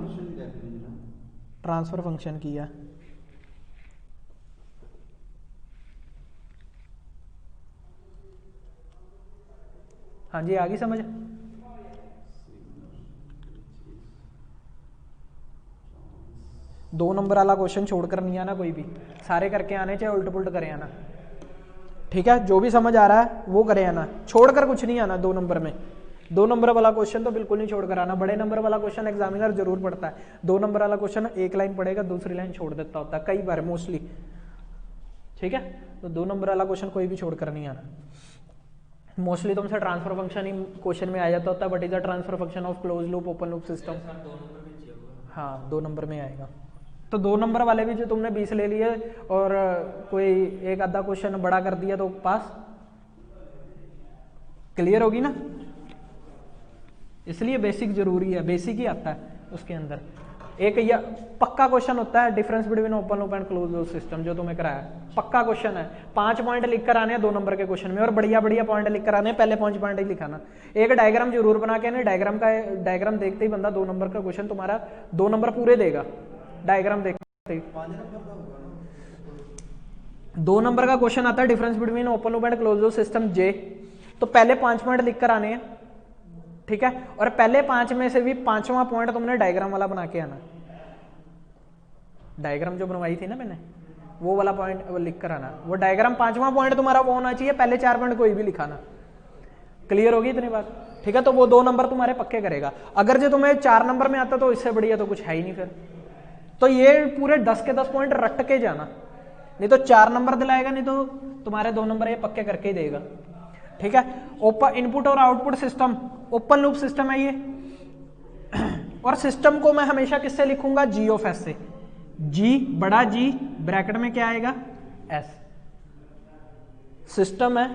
ट्रांसफर फंक्शन की है। हाँ जी, आ गई समझ? दो नंबर वाला क्वेश्चन छोड़कर नहीं आना कोई भी, सारे करके आने, चाहे उल्ट पुल्ट करे आना। ठीक है, जो भी समझ आ रहा है वो करे आना, छोड़कर कुछ नहीं आना। दो नंबर में, दो नंबर वाला क्वेश्चन तो बिल्कुल नहीं छोड़कर आना। बड़े नंबर वाला क्वेश्चन एग्जामिनर जरूर पढ़ता है, दो नंबर वाला क्वेश्चन एक लाइन पढ़ेगा, दूसरी लाइन छोड़ देता होता है कई बार, मोस्टली। ठीक है, तो दो नंबर वाला क्वेश्चन कोई भी छोड़कर नहीं आना। मोस्टली तुमसे ट्रांसफर फंक्शन ही क्वेश्चन में आ जाता होता है, but is a transfer function of close loop open loop system. हाँ, दो नंबर में आएगा। तो दो नंबर वाले भी जो तुमने 20 ले लिए और कोई एक आधा क्वेश्चन बड़ा कर दिया तो पास। क्लियर होगी ना? इसलिए बेसिक जरूरी है, बेसिक ही आता है उसके अंदर। एक या पक्का क्वेश्चन होता है difference between open loop and close loop system, जो तुम्हें कराया पक्का क्वेश्चन है। 5 पॉइंट लिखकर आने हैं 2 नंबर के क्वेश्चन में, और बढ़िया बढ़िया पॉइंट लिखकर आने हैं, पहले 5 पॉइंट ही लिखाना। एक डायग्राम जरूर बना के आने, डायग्राम देखते ही बंदा 2 नंबर का क्वेश्चन तुम्हारा 2 नंबर पूरे देगा, डायग्राम देखते ही। 2 नंबर का क्वेश्चन आता है difference between open loop and close loop system जे, तो पहले 5 पॉइंट लिखकर आने हैं। ठीक है, और पहले 5 में से भी 5वां पॉइंट तुमने डायग्राम वाला बना के आना। डायग्राम जो बनवाई थी ना मैंने, वो वाला पॉइंट वो लिख कर आना। वो डायग्राम 5वां पॉइंट तुम्हारा वो होना चाहिए, पहले 4 पॉइंट कोई भी लिखाना। क्लियर होगी इतनी बात? ठीक है, तो वो 2 नंबर तुम्हारे पक्के करेगा। अगर जो तुम्हें 4 नंबर में आता तो इससे बढ़िया तो कुछ है ही नहीं फिर। तो ये पूरे 10 के 10 पॉइंट रट के जाना, नहीं तो 4 नंबर दिलाएगा, नहीं तो तुम्हारे 2 नंबर ये पक्के करके ही देगा। ठीक है, ओपन इनपुट और output system open loop system है ये। और सिस्टम को मैं हमेशा किससे लिखूंगा? जी ऑफ एस से। जी, बड़ा जी, ब्रैकेट में क्या आएगा? एस। सिस्टम है,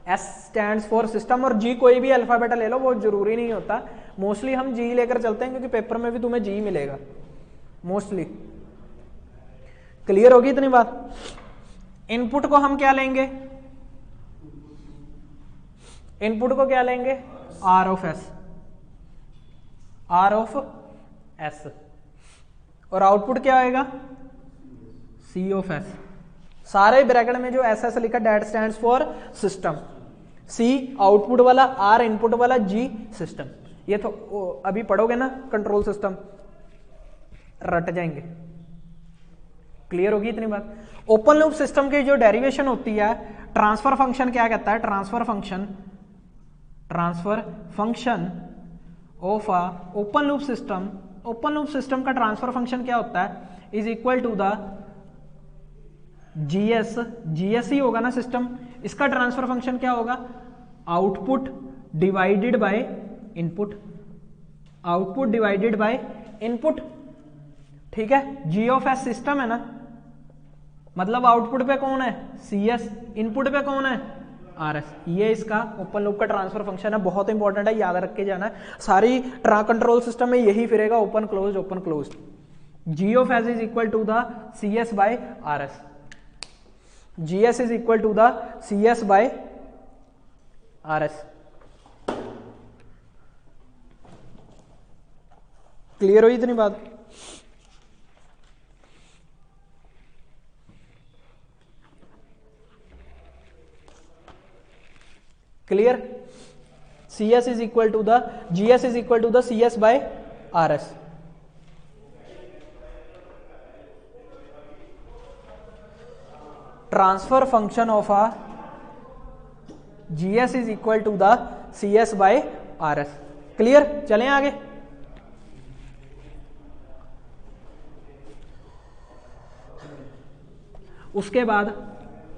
एस स्टैंड्स फॉर सिस्टम, और जी कोई भी अल्फाबेट ले लो, वो जरूरी नहीं होता। मोस्टली हम जी लेकर चलते हैं क्योंकि पेपर में भी तुम्हें जी मिलेगा मोस्टली। क्लियर होगी इतनी बात? इनपुट को हम क्या लेंगे? इनपुट को क्या लेंगे, R of s, R of s, और आउटपुट क्या आएगा, सी ऑफ एस। सारे ब्रैकेट में जो एस एस लिखा that stands for system, C output वाला, आर इनपुट वाला, जी सिस्टम। ये तो अभी पढ़ोगे ना कंट्रोल सिस्टम, रट जाएंगे। क्लियर होगी इतनी बात। ओपन लूप सिस्टम की जो डेरिवेशन होती है, ट्रांसफर फंक्शन क्या कहता है, transfer function of a open loop system, open loop system का ट्रांसफर फंक्शन क्या होता है, is equal to the GS, GS ही होगा ना सिस्टम, इसका ट्रांसफर फंक्शन क्या होगा, output divided by input, output divided by input. ठीक है, जी ऑफ एस सिस्टम है ना, मतलब आउटपुट पे कौन है, सी एस, इनपुट पे कौन है, आर एस। ये इसका ओपन लूप का ट्रांसफर फंक्शन है, बहुत इंपॉर्टेंट है, याद रख के जाना है। सारी कंट्रोल सिस्टम में यही फिरेगा, open close open close. G of S is equal to the C S by R S, G S is equal to the C S by R S. Clear हुई इतनी बात। Clear, C S is equal to the G S is equal to the C S by R S. Transfer function of a G S is equal to the C S by R S. Clear, चलें आगे। उसके बाद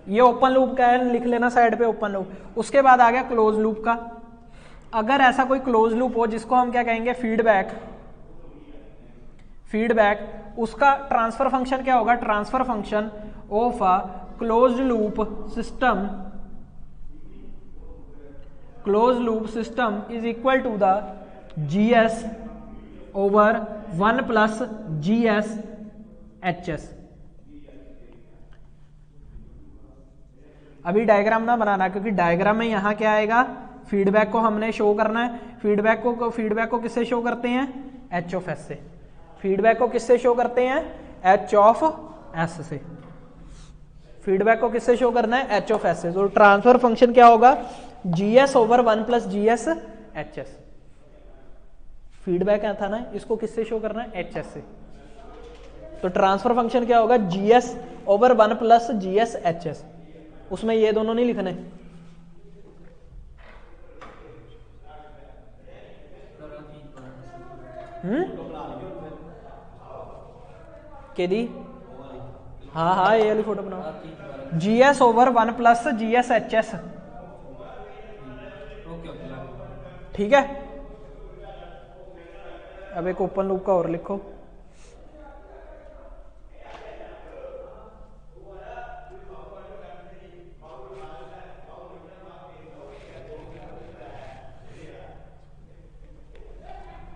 ये open loop का है, लिख लेना side पे ओपन लूप। उसके बाद आ गया क्लोज लूप का। अगर ऐसा कोई क्लोज लूप हो जिसको हम क्या कहेंगे, फीडबैक, फीडबैक, उसका ट्रांसफर फंक्शन क्या होगा, transfer function of a closed loop system, close loop system is equal to the G s over 1 plus G s H s. अभी डायग्राम ना बनाना, क्योंकि डायग्राम में यहां क्या आएगा, फीडबैक को हमने शो करना है। फीडबैक को किससे शो करते हैं, एच ऑफ एस से। फीडबैक को किससे शो करते हैं, एच ऑफ एस से। फीडबैक को किससे शो करना है, एच ऑफ एस से। तो ट्रांसफर फंक्शन क्या होगा, जी s over 1 plus G s H S. Feedback क्या था ना, इसको किससे शो करना है, एच एस से। तो ट्रांसफर फंक्शन क्या होगा, जी s over 1 plus G s H S. उसमें ये दोनों नहीं लिखने, के दी, हाँ हाँ ये वाली फोटो बनाओ, G s over 1 plus G s H s. ठीक है, अब एक ओपन लूप का और लिखो,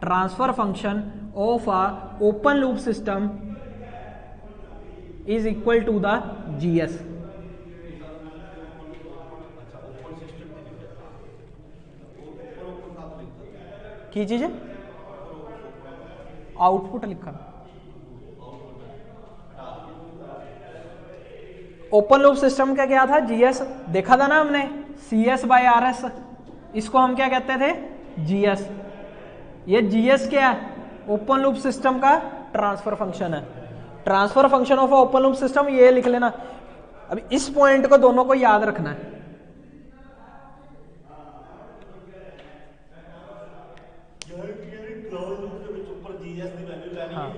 transfer function of a open loop system is equal to the G s. की चीज है, आउटपुट लिखा, ओपन लूप सिस्टम का क्या था, जीएस देखा था ना हमने, C S by R s. इसको हम क्या कहते थे, जीएस। ये जीएस क्या है, ओपन लूप सिस्टम का ट्रांसफर फंक्शन है। Transfer function of open loop system, ये लिख लेना। अभी इस पॉइंट को दोनों को याद रखना है। हाँ।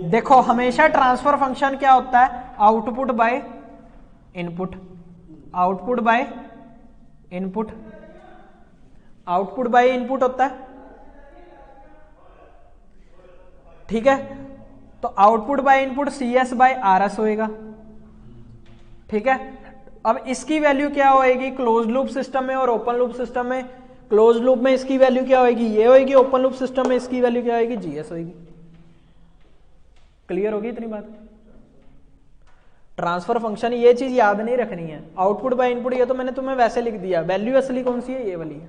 देखो हमेशा ट्रांसफर फंक्शन क्या होता है, output by input, output by input, output by input होता है। ठीक है, तो output by input C S by R s होएगा। ठीक है, अब इसकी वैल्यू क्या होएगी क्लोज लूप सिस्टम में और ओपन लूप सिस्टम में। क्लोज लूप में इसकी वैल्यू क्या होएगी, ये होएगी। ओपन लूप सिस्टम में इसकी वैल्यू क्या होएगी, जीएस होएगी। क्लियर होगी इतनी बात। ट्रांसफर फंक्शन, ये चीज याद नहीं रखनी है। आउटपुट बाय इनपुट ये तो मैंने तुम्हें वैसे लिख दिया। वैल्यू असली कौन सी है? ये वाली है।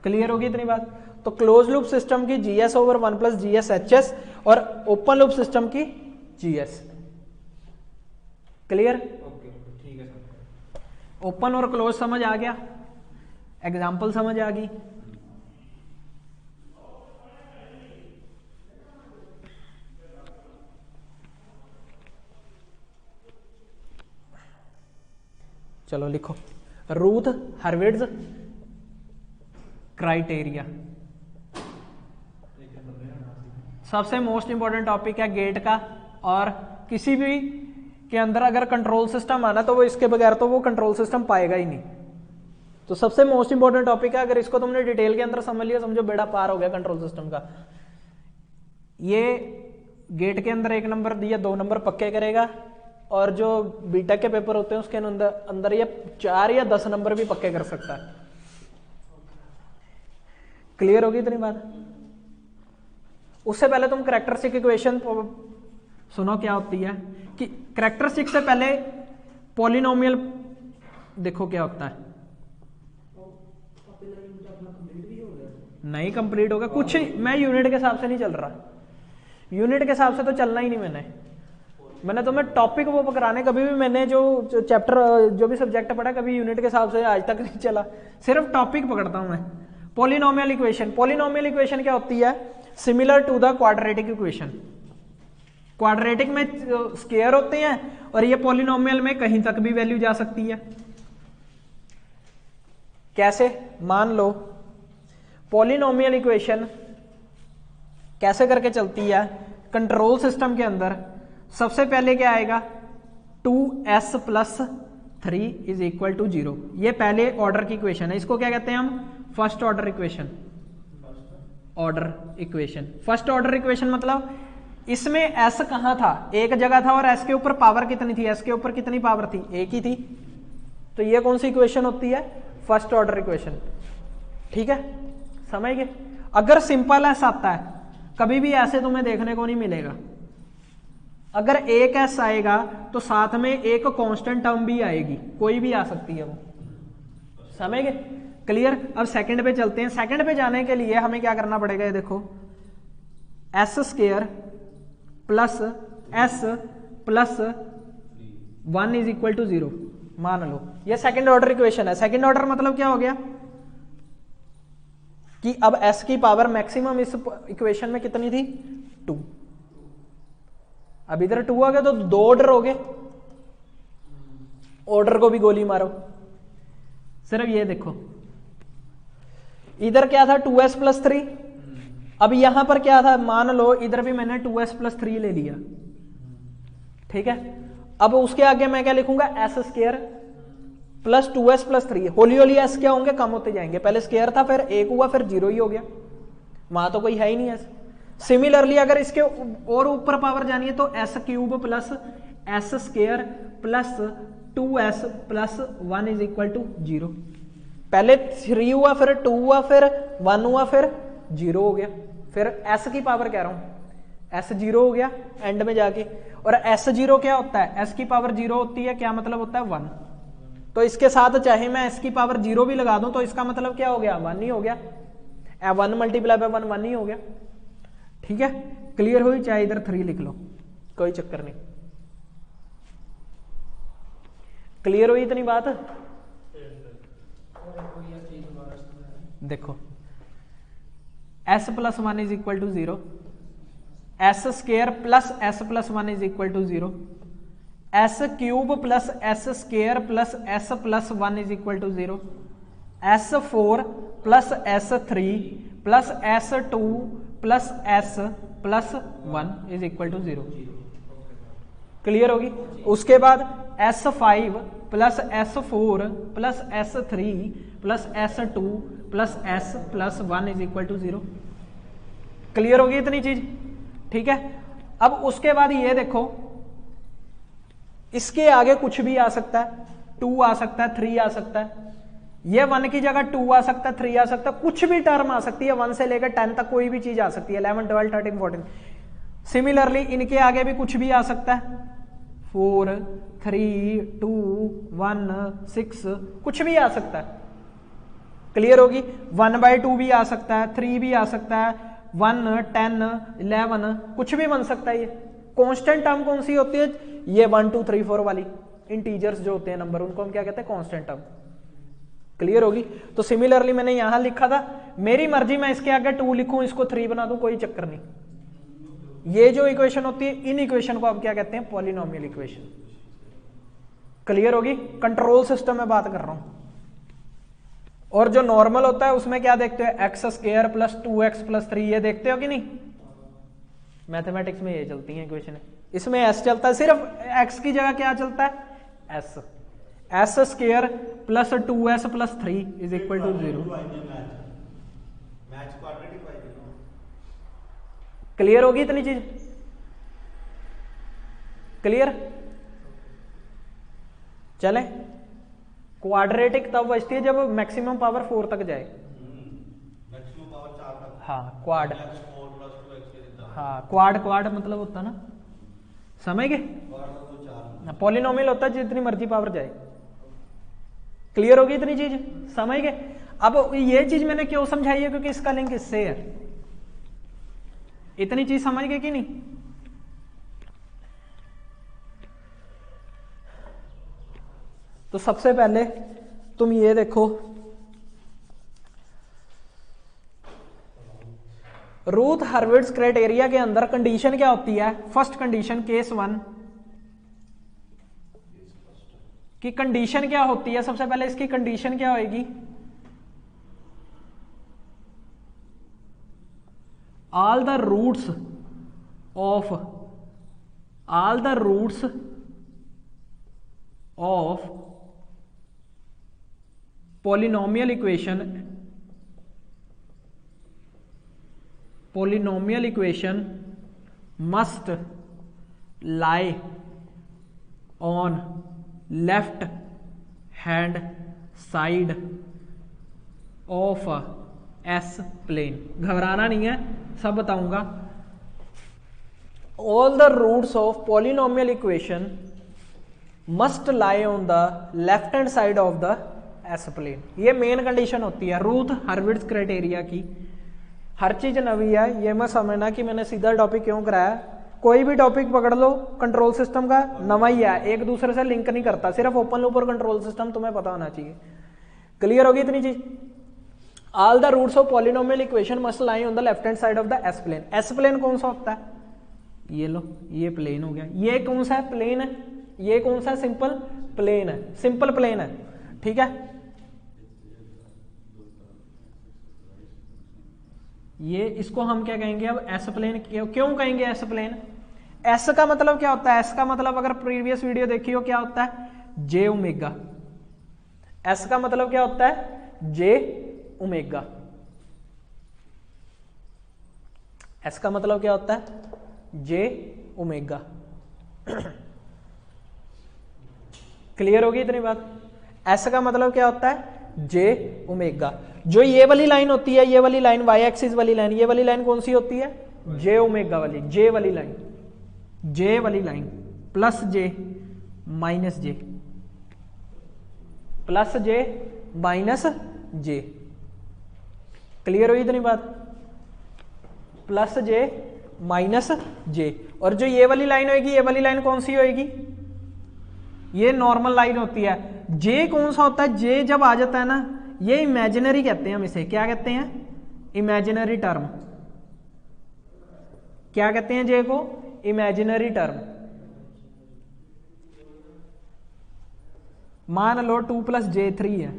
क्लियर होगी इतनी बात? तो क्लोज लूप सिस्टम की GS over 1 plus GS HS और ओपन लूप सिस्टम की GS। क्लियर? ठीक है सर। ओपन और क्लोज समझ आ गया, एग्जाम्पल समझ आ गई। चलो लिखो रूथ हर्विट्ज क्राइटेरिया। सबसे मोस्ट इंपॉर्टेंट टॉपिक है गेट का, और किसी भी के अंदर अगर कंट्रोल सिस्टम आना तो वो इसके बगैर तो वो कंट्रोल सिस्टम पाएगा ही नहीं। तो सबसे मोस्ट इंपॉर्टेंट टॉपिक है, अगर इसको तुमने डिटेल के अंदर समझ लिया समझो बेड़ा पार हो गया कंट्रोल सिस्टम का। ये गेट के अंदर 1 नंबर दिया, 2 नंबर पक्के करेगा, और जो बीटेक के पेपर होते हैं उसके अंदर ये 4 या 10 नंबर भी पक्के कर सकता है। क्लियर होगी इतनी बात? उससे पहले तुम कैरेक्टरिस्टिक इक्वेशन सुनो क्या होती है, कि कैरेक्टरिस्टिक से पहले पॉलिनोमियल देखो क्या होता है। नहीं कंप्लीट होगा कुछ, मैं यूनिट के हिसाब से नहीं चल रहा, यूनिट के हिसाब से तो चलना ही नहीं। मैंने तुम्हें टॉपिक वो पकड़ाने, कभी भी मैंने जो चैप्टर जो भी सब्जेक्ट पढ़ा कभी यूनिट के हिसाब से आज तक नहीं चला, सिर्फ टॉपिक पकड़ता हूं मैं। पॉलिनोमियल इक्वेशन, पॉलिनोमियल इक्वेशन क्या होती है? Similar to the quadratic equation. Quadratic में स्क्वायर होते हैं और ये पॉलिनोमियल में कहीं तक भी वैल्यू जा सकती है। कैसे? मान लो पॉलिनोमियल इक्वेशन कैसे करके चलती है कंट्रोल सिस्टम के अंदर। सबसे पहले क्या आएगा? 2s plus 3 is equal to 0। ये पहले ऑर्डर की इक्वेशन है, इसको क्या कहते हैं हम? First order equation. Order equation, first order equation मतलब इसमें s कहां था? एक जगह था, और s के ऊपर पावर कितनी थी? s के ऊपर कितनी पावर थी? एक ही थी। तो ये कौन सी इक्वेशन होती है? First order equation. ठीक है, समझ गए? अगर सिंपल s आता है कभी भी ऐसे तुम्हें देखने को नहीं मिलेगा। अगर एक s आएगा तो साथ में एक कांस्टेंट टर्म भी आएगी, कोई भी आ सकती है वो। समझ गए? क्लियर? अब सेकंड पे चलते हैं। सेकंड पे जाने के लिए हमें क्या करना पड़ेगा? ये देखो s square plus s plus 1 is equal to 0 मान लो। ये सेकंड ऑर्डर इक्वेशन है। सेकंड ऑर्डर मतलब क्या हो गया कि अब s की पावर मैक्सिमम इस इक्वेशन में कितनी थी? 2। अब इधर 2 आ गया तो 2 ऑर्डर हो गए। ऑर्डर को भी गोली मारो। सिर्फ ये देखो इधर क्या था? 2s plus 3। अब यहां पर क्या था? मान लो इधर भी मैंने 2s प्लस 3 ले लिया। ठीक है, अब उसके आगे मैं क्या लिखूंगा? s square plus 2s plus 3। Holi Holi s क्या होंगे? कम होते जाएंगे। पहले स्क्वायर था, फिर 1 हुआ, फिर 0 ही हो गया। वहां तो कोई है ही नहीं s। सिमिलरली अगर इसके और ऊपर पावर जानी है तो s cube plus s square plus 2s plus 1 is equal to 0। पहले 3 हुआ, फिर 2 हुआ, फिर 1 हुआ, फिर 0 हो गया। फिर s की पावर कह रहा हूं, s 0 हो गया एंड में जाके। और s 0 क्या होता है? s की पावर 0 होती है, क्या मतलब होता है? 1। तो इसके साथ चाहे मैं s की पावर 0 भी लगा दूं तो इसका मतलब क्या हो गया? 1 ही हो गया। 1 मल्टीप्लाई बाय 1 1 ही हो गया। ठीक है, क्लियर हुई? चाहे इधर 3 लिख लो, कोई चक्कर नहीं। क्लियर हुई इतनी बात? देखो s plus 1 is equal to 0, s square plus s plus 1 is equal to 0, s cube plus s square plus s plus 1 is equal to 0, s4 plus s3 plus s2 plus s plus 1 is equal to 0। Clear होगी? उसके बाद s5 plus s4 plus s3 plus s2 plus s plus 1 is equal to 0। Clear होगी इतनी चीज? ठीक है, अब उसके बाद ये देखो इसके आगे कुछ भी आ सकता है। 2 आ सकता है, 3 आ सकता है, ये 1 की जगह 2 आ सकता है, 3 आ सकता है, कुछ भी टर्म आ सकती है। 1 से लेकर 10 तक कोई भी चीज आ सकती है। 11 12 13 14 सिमिलरली इनके आगे भी कुछ भी आ सकता है, 4, 3, 2, 1, 6, कुछ भी आ सकता है। क्लियर होगी? 1/2 भी आ सकता है, 3 भी आ सकता है, 1, 10, 11, कुछ भी बन सकता है। ये कांस्टेंट टर्म कौन सी होती है? ये 1, 2, 3, 4 वाली इंटीजर्स जो होते हैं नंबर, उनको हम क्या कहते हैं? Constant term. क्लियर होगी? तो सिमिलरली मैंने यहां लिखा था, मेरी मर्जी मैं इसके आगे 2 लिखूं, इसको 3 बना दूं, कोई चक्कर नहीं। ये जो इक्वेशन होती है, इन इक्वेशन को आप क्या कहते हैं? Polynomial equation. क्लियर होगी? कंट्रोल सिस्टम में बात कर रहा हूं। और जो नॉर्मल होता है उसमें क्या देखते हो? x² + 2x + 3, ये देखते हो कि नहीं? मैथमेटिक्स में ये चलती है इक्वेशन। इसमें s चलता है, सिर्फ x की जगह क्या चलता है? s। s² + 2s + 3 = 0। क्लियर होगी इतनी चीज? क्लियर? चले, क्वाड्रेटिक तब बचती है जब मैक्सिमम पावर 4 तक जाए। मैक्सिमम पावर 4 तक। हाँ, क्वाड। 4 + 2x हाँ, क्वाड मतलब होता ना, समझ गए? पॉलिनोमियल होता है जितनी मर्जी पावर जाए। क्लियर होगी इतनी चीज? समझ गए? अब ये चीज मैंने क्यों समझाई है? क्योंकि इसका लिंक इससे है। इतनी चीज समझ गए कि नहीं? तो सबसे पहले तुम ये देखो, रूथ हर्विट्ज क्राइटेरिया के अंदर कंडीशन क्या होती है? फर्स्ट कंडीशन, केस 1 की कंडीशन क्या होती है? सबसे पहले इसकी कंडीशन क्या होगी? all the roots of polynomial equation must lie on left hand side of S plane। घबराना नहीं है, सब बताऊंगा। all the roots of polynomial equation must lie on the left hand side of the S plane। ये main condition होती है Ruth हर्विट्ज criteria की। हर चीज नवी है, ये मत समझना कि मैंने सीधा टॉपिक क्यों कराया। कोई भी टॉपिक पकड़ लो कंट्रोल सिस्टम का, नवा ही है, एक दूसरे से लिंक नहीं करता। सिर्फ ओपन लूप और कंट्रोल सिस्टम तुम्हें पता होना चाहिए। क्लियर होगी इतनी चीज? All the roots of polynomial equation must lie on the left hand side of the S plane। S plane कौन सा होता है? ये लो, ये प्लेन हो गया। ये कौन सा है? प्लेन है। ये कौन सा? सिंपल प्लेन है। सिंपल प्लेन है, ठीक है। ये इसको हम क्या कहेंगे अब? S plane. क्यों कहेंगे एस प्लेन? एस का मतलब क्या होता है? एस का मतलब अगर प्रीवियस वीडियो देखी हो, क्या होता है? जे ओमेगा। एस का मतलब क्या होता है? जे ओमेगा। एस का मतलब क्या होता है? जे ओमेगा। क्लियर होगी इतनी बात? एस का मतलब क्या होता है? जे ओमेगा। जो ये वाली लाइन होती है, ये वाली लाइन वाई एक्सिस वाली लाइन, ये वाली लाइन कौन सी होती है? जे ओमेगा वाली, जे वाली लाइन, जे वाली लाइन प्लस जे माइनस जे, प्लस जे माइनस जे। क्लियर हुई इतनी बात? प्लस जे माइनस जे। और जो ये वाली लाइन होगी, ये वाली लाइन कौन सी होगी? ये नॉर्मल लाइन होती है। जे कौन सा होता है? जे जब आ जाता है ना, ये इमेजिनरी कहते हैं हम इसे। क्या कहते हैं? Imaginary term. क्या कहते हैं जे को? Imaginary term. मान लो 2 + J3 है,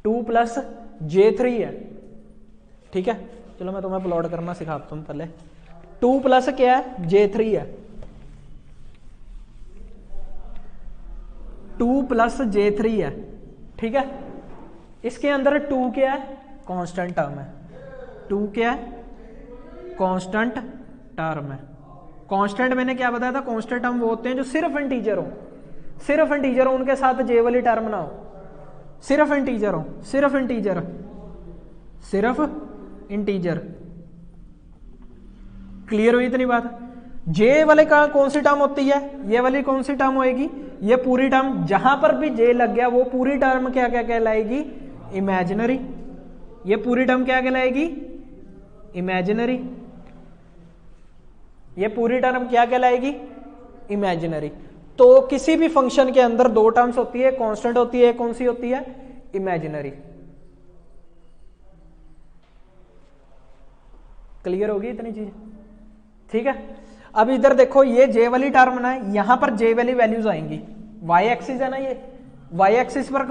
2 + J3 है, ठीक है। चलो मैं तुम्हें प्लॉट करना सिखाता हूं पहले। 2 + क्या है? J3 है। 2 + J3 है, ठीक है। इसके अंदर 2 क्या है? कांस्टेंट टर्म है। 2 क्या है? कांस्टेंट टर्म है। कांस्टेंट मैंने क्या बताया था? कांस्टेंट टर्म वो होते हैं जो सिर्फ इंटीजर हो, सिर्फ इंटीजर हो, उनके साथ जे वाली टर्म ना हो, सिर्फ इंटीजर हो, सिर्फ इंटीजर, सिर्फ इंटीजर। क्लियर हुई इतनी बात? जे वाले का कौन सी टर्म होती है, ये वाली कौन सी टर्म होएगी, ये पूरी टर्म, जहां पर भी जे लग गया वो पूरी टर्म क्या क्या कहलाएगी, इमेजिनरी। ये पूरी टर्म क्या कहलाएगी, इमेजिनरी। ये पूरी टर्म क्या कहलाएगी, इमेजिनरी। तो किसी भी फंक्शन के अंदर दो टर्म्स होती है, कांस्टेंट होती है, कौन सी होती है, इमेजिनरी। क्लियर होगी इतनी चीज? ठीक है। अब इधर देखो, ये जे वाली टर्म ना, यहां पर जे वाली वैल्यूज आएंगी, वाई एक्सिस है ना, ये वाई एक्सिस पर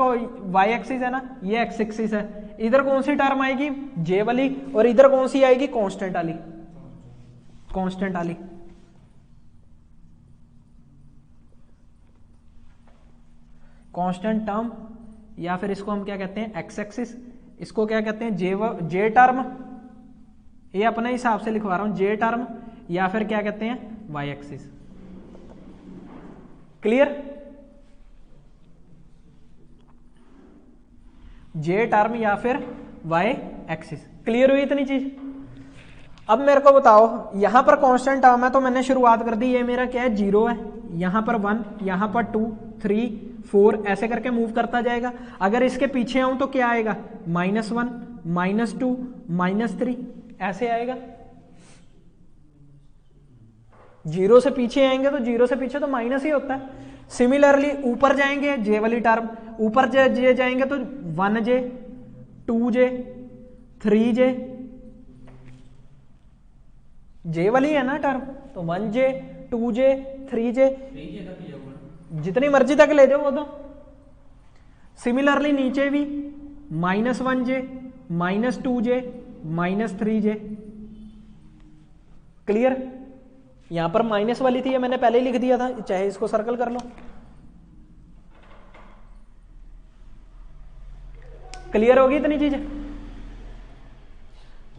वाई एक्सिस है ना, ये एक्स एक्सिस है। इधर कौन सी टर्म आएगी, जे वाली, और इधर कौन सी आएगी, कांस्टेंट वाली, कांस्टेंट वाली। कांस्टेंट टर्म, या फिर इसको हम क्या कहते हैं, एक्स एक्सिस। इसको क्या कहते हैं, जे टर्म, ये अपने हिसाब से लिखवा रहा हूं, जे टर्म, या फिर क्या कहते हैं, वाई एक्सिस। क्लियर? जे टर्म या फिर वाई एक्सिस। क्लियर हुई इतनी चीज? अब मेरे को बताओ, यहां पर कांस्टेंट टर्म है तो मैंने शुरुआत कर दी, ये मेरा क्या है, 0 है, यहां पर 1, यहां पर 2, 3, 4, ऐसे करके मूव करता जाएगा। अगर इसके पीछे आऊं तो क्या आएगा, -1, -2, -3, ऐसे आएगा। 0 से पीछे आएंगे तो 0 से पीछे तो माइनस ही होता है। सिमिलरली ऊपर जाएंगे, जे वाली टर्म, ऊपर जे जाएंगे तो 1j, 2j, 3j, जे वाली है ना टर्म, तो 1j, 2j, 3j, जितनी मर्जी तक ले जाओ वो तो। सिमिलरली नीचे भी -1j, -2j, -3j। क्लियर? यहां पर माइनस वाली थी, ये मैंने पहले ही लिख दिया था, चाहे इसको सर्कल कर लो। क्लियर होगी इतनी चीज?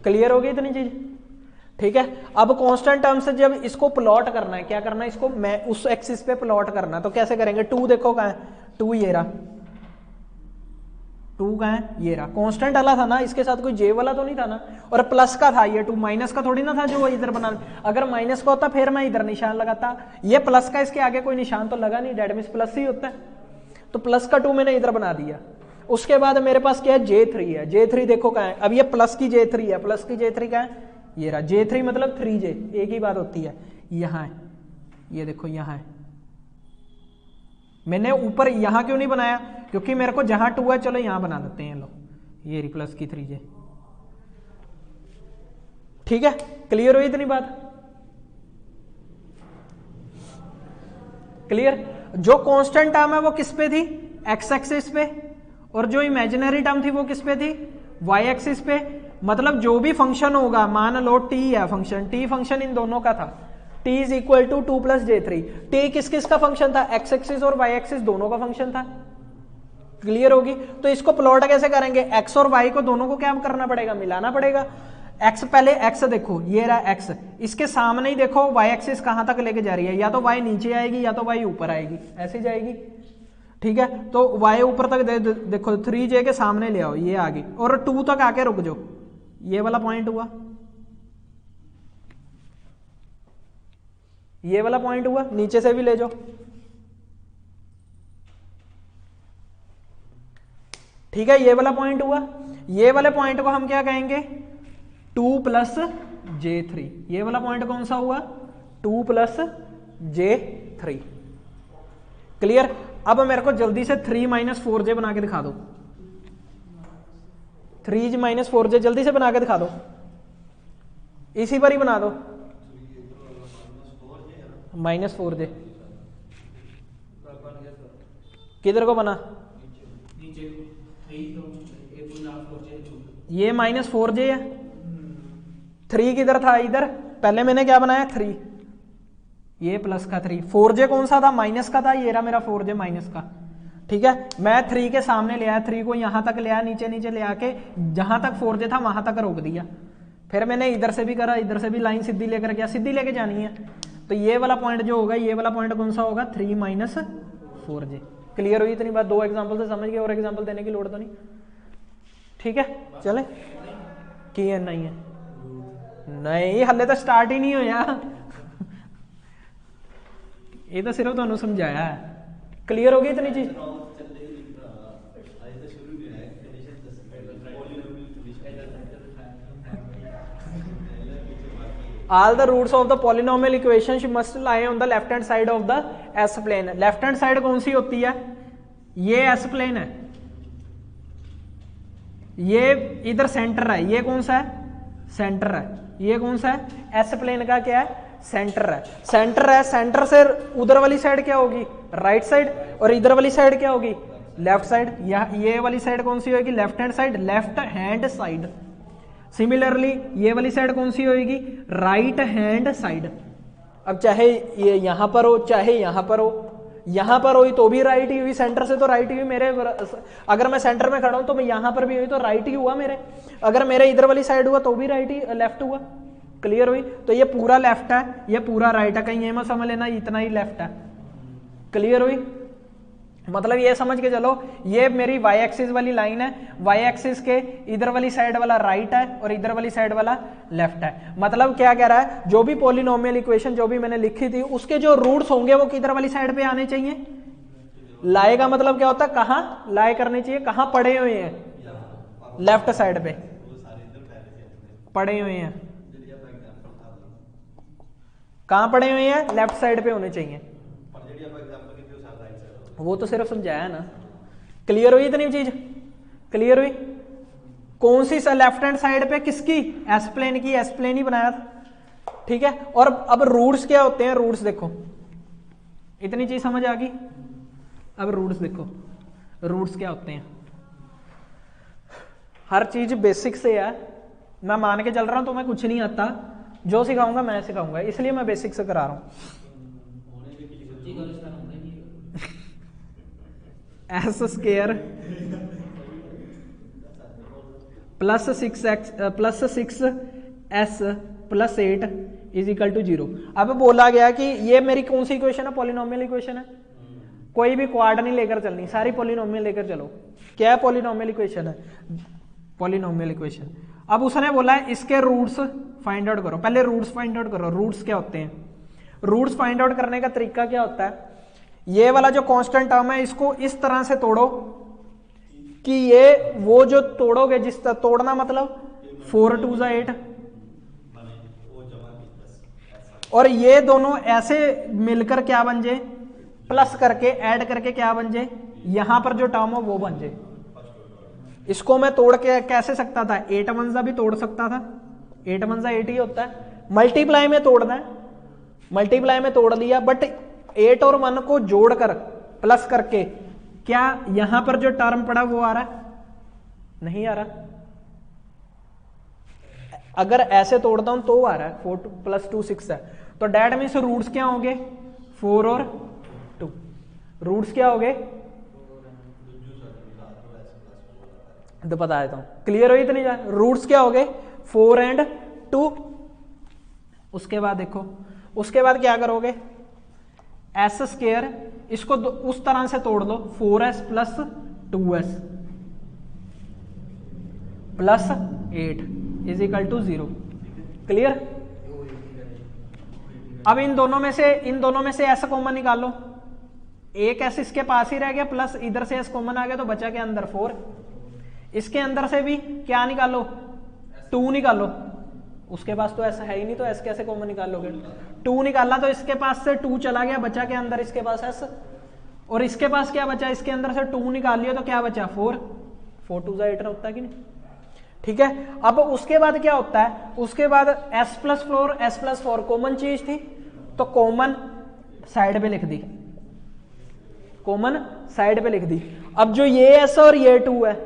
क्लियर होगी इतनी चीज? ठीक है। अब कांस्टेंट टर्म से जब इसको प्लॉट करना है, क्या करना है, इसको मैं उस एक्सिस पे प्लॉट करना है, तो कैसे करेंगे, 2 देखो कहां है, 2 ये रहा, 2 कहां है, ये रहा। कांस्टेंट वाला था ना, इसके साथ कोई जे वाला तो नहीं था ना, और प्लस का था ये 2, माइनस का थोड़ी ना था जो इधर बना। अगर माइनस का होता फिर मैं इधर निशान लगाता, ये प्लस का, इसके आगे कोई निशान तो लगा नहीं, डेट मींस प्लस ही होता है, तो प्लस का 2 मैंने इधर बना दिया। उसके बाद मेरे पास क्या है, J3 है। J3 देखो कहां है, अब ये प्लस की J3 है, प्लस की J3 कहां है, ये रहा। J3 मतलब 3J, एक ही बात होती है, यहां है, ये देखो यहां है। मैंने ऊपर यहां क्यों नहीं बनाया, क्योंकि मेरे को जहां 2 है, चलो यहां बना देते हैं, लो ये रही प्लस की 3J। ठीक है, क्लियर हुई इतनी बात? क्लियर? जो कांस्टेंट टर्म है वो किस पे थी, एक्स एक्सिस पे, और जो इमेजिनरी टर्म थी वो किस पे थी, वाई एक्सिस पे। मतलब जो भी फंक्शन होगा, मान लो टी है फंक्शन, टी फंक्शन इन दोनों का था, t is equal to 2 + J3। T किस किस का फंक्शन था, एक्स एक्सिस और वाई एक्सिस दोनों का फंक्शन था। क्लियर होगी? तो इसको प्लॉट कैसे करेंगे, एक्स और वाई को दोनों को क्या करना पड़ेगा, मिलाना पड़ेगा। एक्स, पहले एक्स देखो, ये रहा एक्स, इसके सामने ही देखो वाई एक्सिस कहां तक लेके जा रही है, या तो वाई नीचे आएगी या तो वाई ऊपर आएगी, ऐसे जाएगी। ठीक है, तो वाई ऊपर तक देखो, 3J के सामने ले आओ, ये आ गई, और 2 तक आके रुक जाओ, ये वाला पॉइंट हुआ, ये वाला पॉइंट हुआ, नीचे से भी ले जाओ। ठीक है, ये वाला पॉइंट हुआ। ये वाले पॉइंट को हम क्या कहेंगे, 2 + J3। ये वाला पॉइंट कौन सा हुआ, 2 + J3। क्लियर? अब मेरे को जल्दी से 3 - 4J बना के दिखा दो, 3 - 4J जल्दी से बना के दिखा दो, इसी पर ही बना दो, -4J। किधर को बना, ये -4J है, 3 किधर था, इधर। पहले मैंने क्या बनाया, 3, ये प्लस का 3, 4J कौन सा था, माइनस का था, ये रहा मेरा 4J माइनस का। ठीक है, मैं 3 के सामने ले आया, 3 को यहां तक ले आया, नीचे नीचे ले आके जहां तक 4J था वहां तक रोक दिया। फिर मैंने इधर से भी करा, इधर से भी लाइन सीधी लेकर गया, सीधी लेके जानी है, तो ये वाला पॉइंट जो होगा, ये वाला पॉइंट कौन सा होगा, 3 - 4J। क्लियर हुई इतनी बात? 2 एग्जाम्पल से समझ गए, और एग्जाम्पल देने की लोड़ तो नहीं। ठीक है, चले कि नहीं है, नहीं हले तो स्टार्ट ही नहीं होया ये तो सिर्फ तुहानू समझाया है। क्लियर हो गई इतनी चीज? All the roots of the polynomial equation must lie on the left hand side of the S plane। Left hand side कौन सी होती है? ये S प्लेन है, ये इधर सेंटर है, ये कौन सा है? सेंटर है। ये कौन सा है? S प्लेन का क्या है? सेंटर है। सेंटर है, सेंटर से उधर वाली साइड क्या होगी? राइट साइड, और इधर वाली साइड क्या होगी? Left side. ये वाली साइड कौन सी होगी? Left hand side, left hand side. Similarly ये वाली साइड कौन सी होगी? Right hand side. अब चाहे ये यहां पर हो चाहे यहां पर हो, यहां पर हुई तो भी राइट ही हुई, सेंटर से तो राइट ही हुई मेरे। अगर मैं सेंटर में खड़ा हूं तो मैं यहां पर भी हुई तो राइट ही हुआ मेरे। अगर मेरे इधर वाली साइड हुआ तो भी राइट ही, लेफ्ट हुआ। क्लियर हुई? तो ये पूरा लेफ्ट है, ये पूरा राइट है, कहीं ये मत समझ लेना इतना ही लेफ्ट है। क्लियर हुई? मतलब ये समझ के चलो, ये मेरी वाई एक्सिस वाली लाइन है, वाई एक्सिस के इधर वाली साइड वाला राइट है और इधर वाली साइड वाला लेफ्ट है। मतलब क्या कह रहा है? जो भी पॉलिनोमियल इक्वेशन जो भी मैंने लिखी थी उसके जो रूट्स होंगे वो किधर वाली साइड पे आने चाहिए? लाए का मतलब क्या होता है? कहां लाए करने चाहिए? कहां पड़े हुए हैं? लेफ्ट साइड पे पड़े हुए हैं। कहां पड़े हुए हैं? लेफ्ट साइड पे होने चाहिए। वो तो सिर्फ समझाया ना। क्लियर हुई इतनी चीज? क्लियर हुई? कौन सी लेफ्ट हैंड साइड पे किसकी? एस प्लेन की। एस प्लेन ही बनाया था। ठीक है। और अब रूट्स क्या होते हैं? रूट्स देखो, इतनी चीज समझ आ गई। अब रूट्स देखो, रूट्स क्या होते हैं। हर चीज बेसिक से है, मैं मान के चल रहा हूं तुम्हें कुछ नहीं आता, जो सिखाऊंगा मैं सिखाऊंगा, इसलिए मैं बेसिक से करा रहा हूं। S square plus 6 s plus 8 is equal to 0। अब बोला गया कि ये मेरी कौन सी इक्वेशन है? पॉलिनोमियल इक्वेशन है। कोई भी क्वाड नहीं लेकर चलनी, सारी पॉलिनोमियल लेकर चलो। क्या है? पॉलिनोमियल इक्वेशन है, पॉलिनोमियल इक्वेशन। अब उसने बोला है इसके रूट्स फाइंड आउट करो। पहले रूट्स फाइंड आउट करो। रूट्स क्या होते हैं? रूट्स फाइंड आउट करने का तरीका क्या होता है? ये वाला जो कांस्टेंट टर्म है इसको इस तरह से तोड़ो कि ये वो जो तोड़ोगे, जिस तरह तोड़ना मतलब 4 2 8, और ये दोनों ऐसे मिलकर क्या बन जाए? प्लस करके ऐड करके क्या बन जाए? यहां पर जो टर्म हो वो बन जाए। इसको मैं तोड़ के कैसे सकता था? 8 1 भी तोड़ सकता था। 8 1 8 ही होता है। मल्टीप्लाई में तोड़ना है, मल्टीप्लाई में तोड़ लिया, बट 8 और 1 को जोड़कर प्लस करके क्या यहां पर जो टर्म पड़ा वो आ रहा है? नहीं आ रहा। अगर ऐसे तोड़ता हूं तो आ रहा है। 4 + 2 6 है। तो डेट मीन्स रूट्स क्या होंगे? 4 और 2। रूट्स क्या होंगे? तो बता देता हूं। क्लियर हुई इतनी जान? रूट्स क्या होंगे? 4 और 2। उसके बाद देखो, उसके बाद क्या करोगे? एस स्क्वायर इसको उस तरह से तोड़ दो, 4s plus 2s plus 8 is equal to 0। Clear? अब इन दोनों में से s कॉमन निकाल लो। एक s इसके पास ही रह गया, प्लस इधर से s कॉमन आ गया तो बचा के अंदर 4। इसके अंदर से भी क्या निकालो? 2 निकालो। उसके पास तो ऐसा है ही नहीं, तो s कैसे कॉमन निकाल लोगे? 2 निकाला तो इसके पास से 2 चला गया, बचा के अंदर इसके पास s, और इसके पास क्या बचा? इसके अंदर से 2 निकाल लिया तो क्या बचा? 4 2 8 होता है कि नहीं? ठीक है। अब उसके बाद क्या होता है? उसके बाद s + 4 कॉमन चीज थी तो कॉमन साइड पे लिख दी, कॉमन साइड पे लिख दी। अब जो ये s और ये 2 है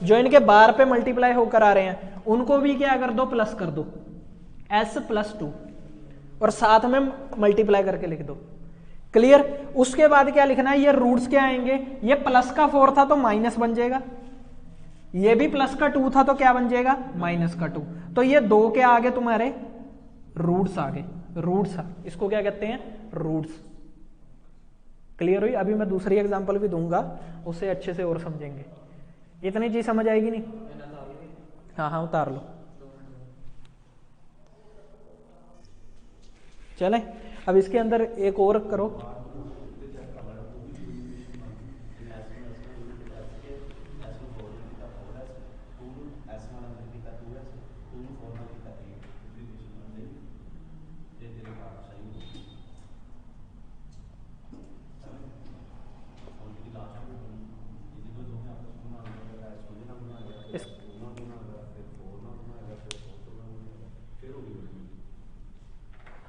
जो इनके बार पे मल्टीप्लाई होकर आ रहे हैं, उनको भी क्या कर दो? प्लस कर दो, s + 2, और साथ में मल्टीप्लाई करके लिख दो। क्लियर? उसके बाद क्या लिखना है? ये रूट्स क्या आएंगे? ये प्लस का 4 था तो माइनस बन जाएगा, ये भी प्लस का 2 था तो क्या बन जाएगा? माइनस का 2। तो ये 2 के आगे तुम्हारे रूट्स आ गए। रूट्स, इसको क्या कहते हैं? रूट्स। क्लियर हुई? अभी मैं दूसरी एग्जांपल भी दूंगा, उससे अच्छे से और समझेंगे। इतनी चीज समझ आएगी नहीं? हाँ हाँ, उतार लो। चले अब इसके अंदर एक और करो।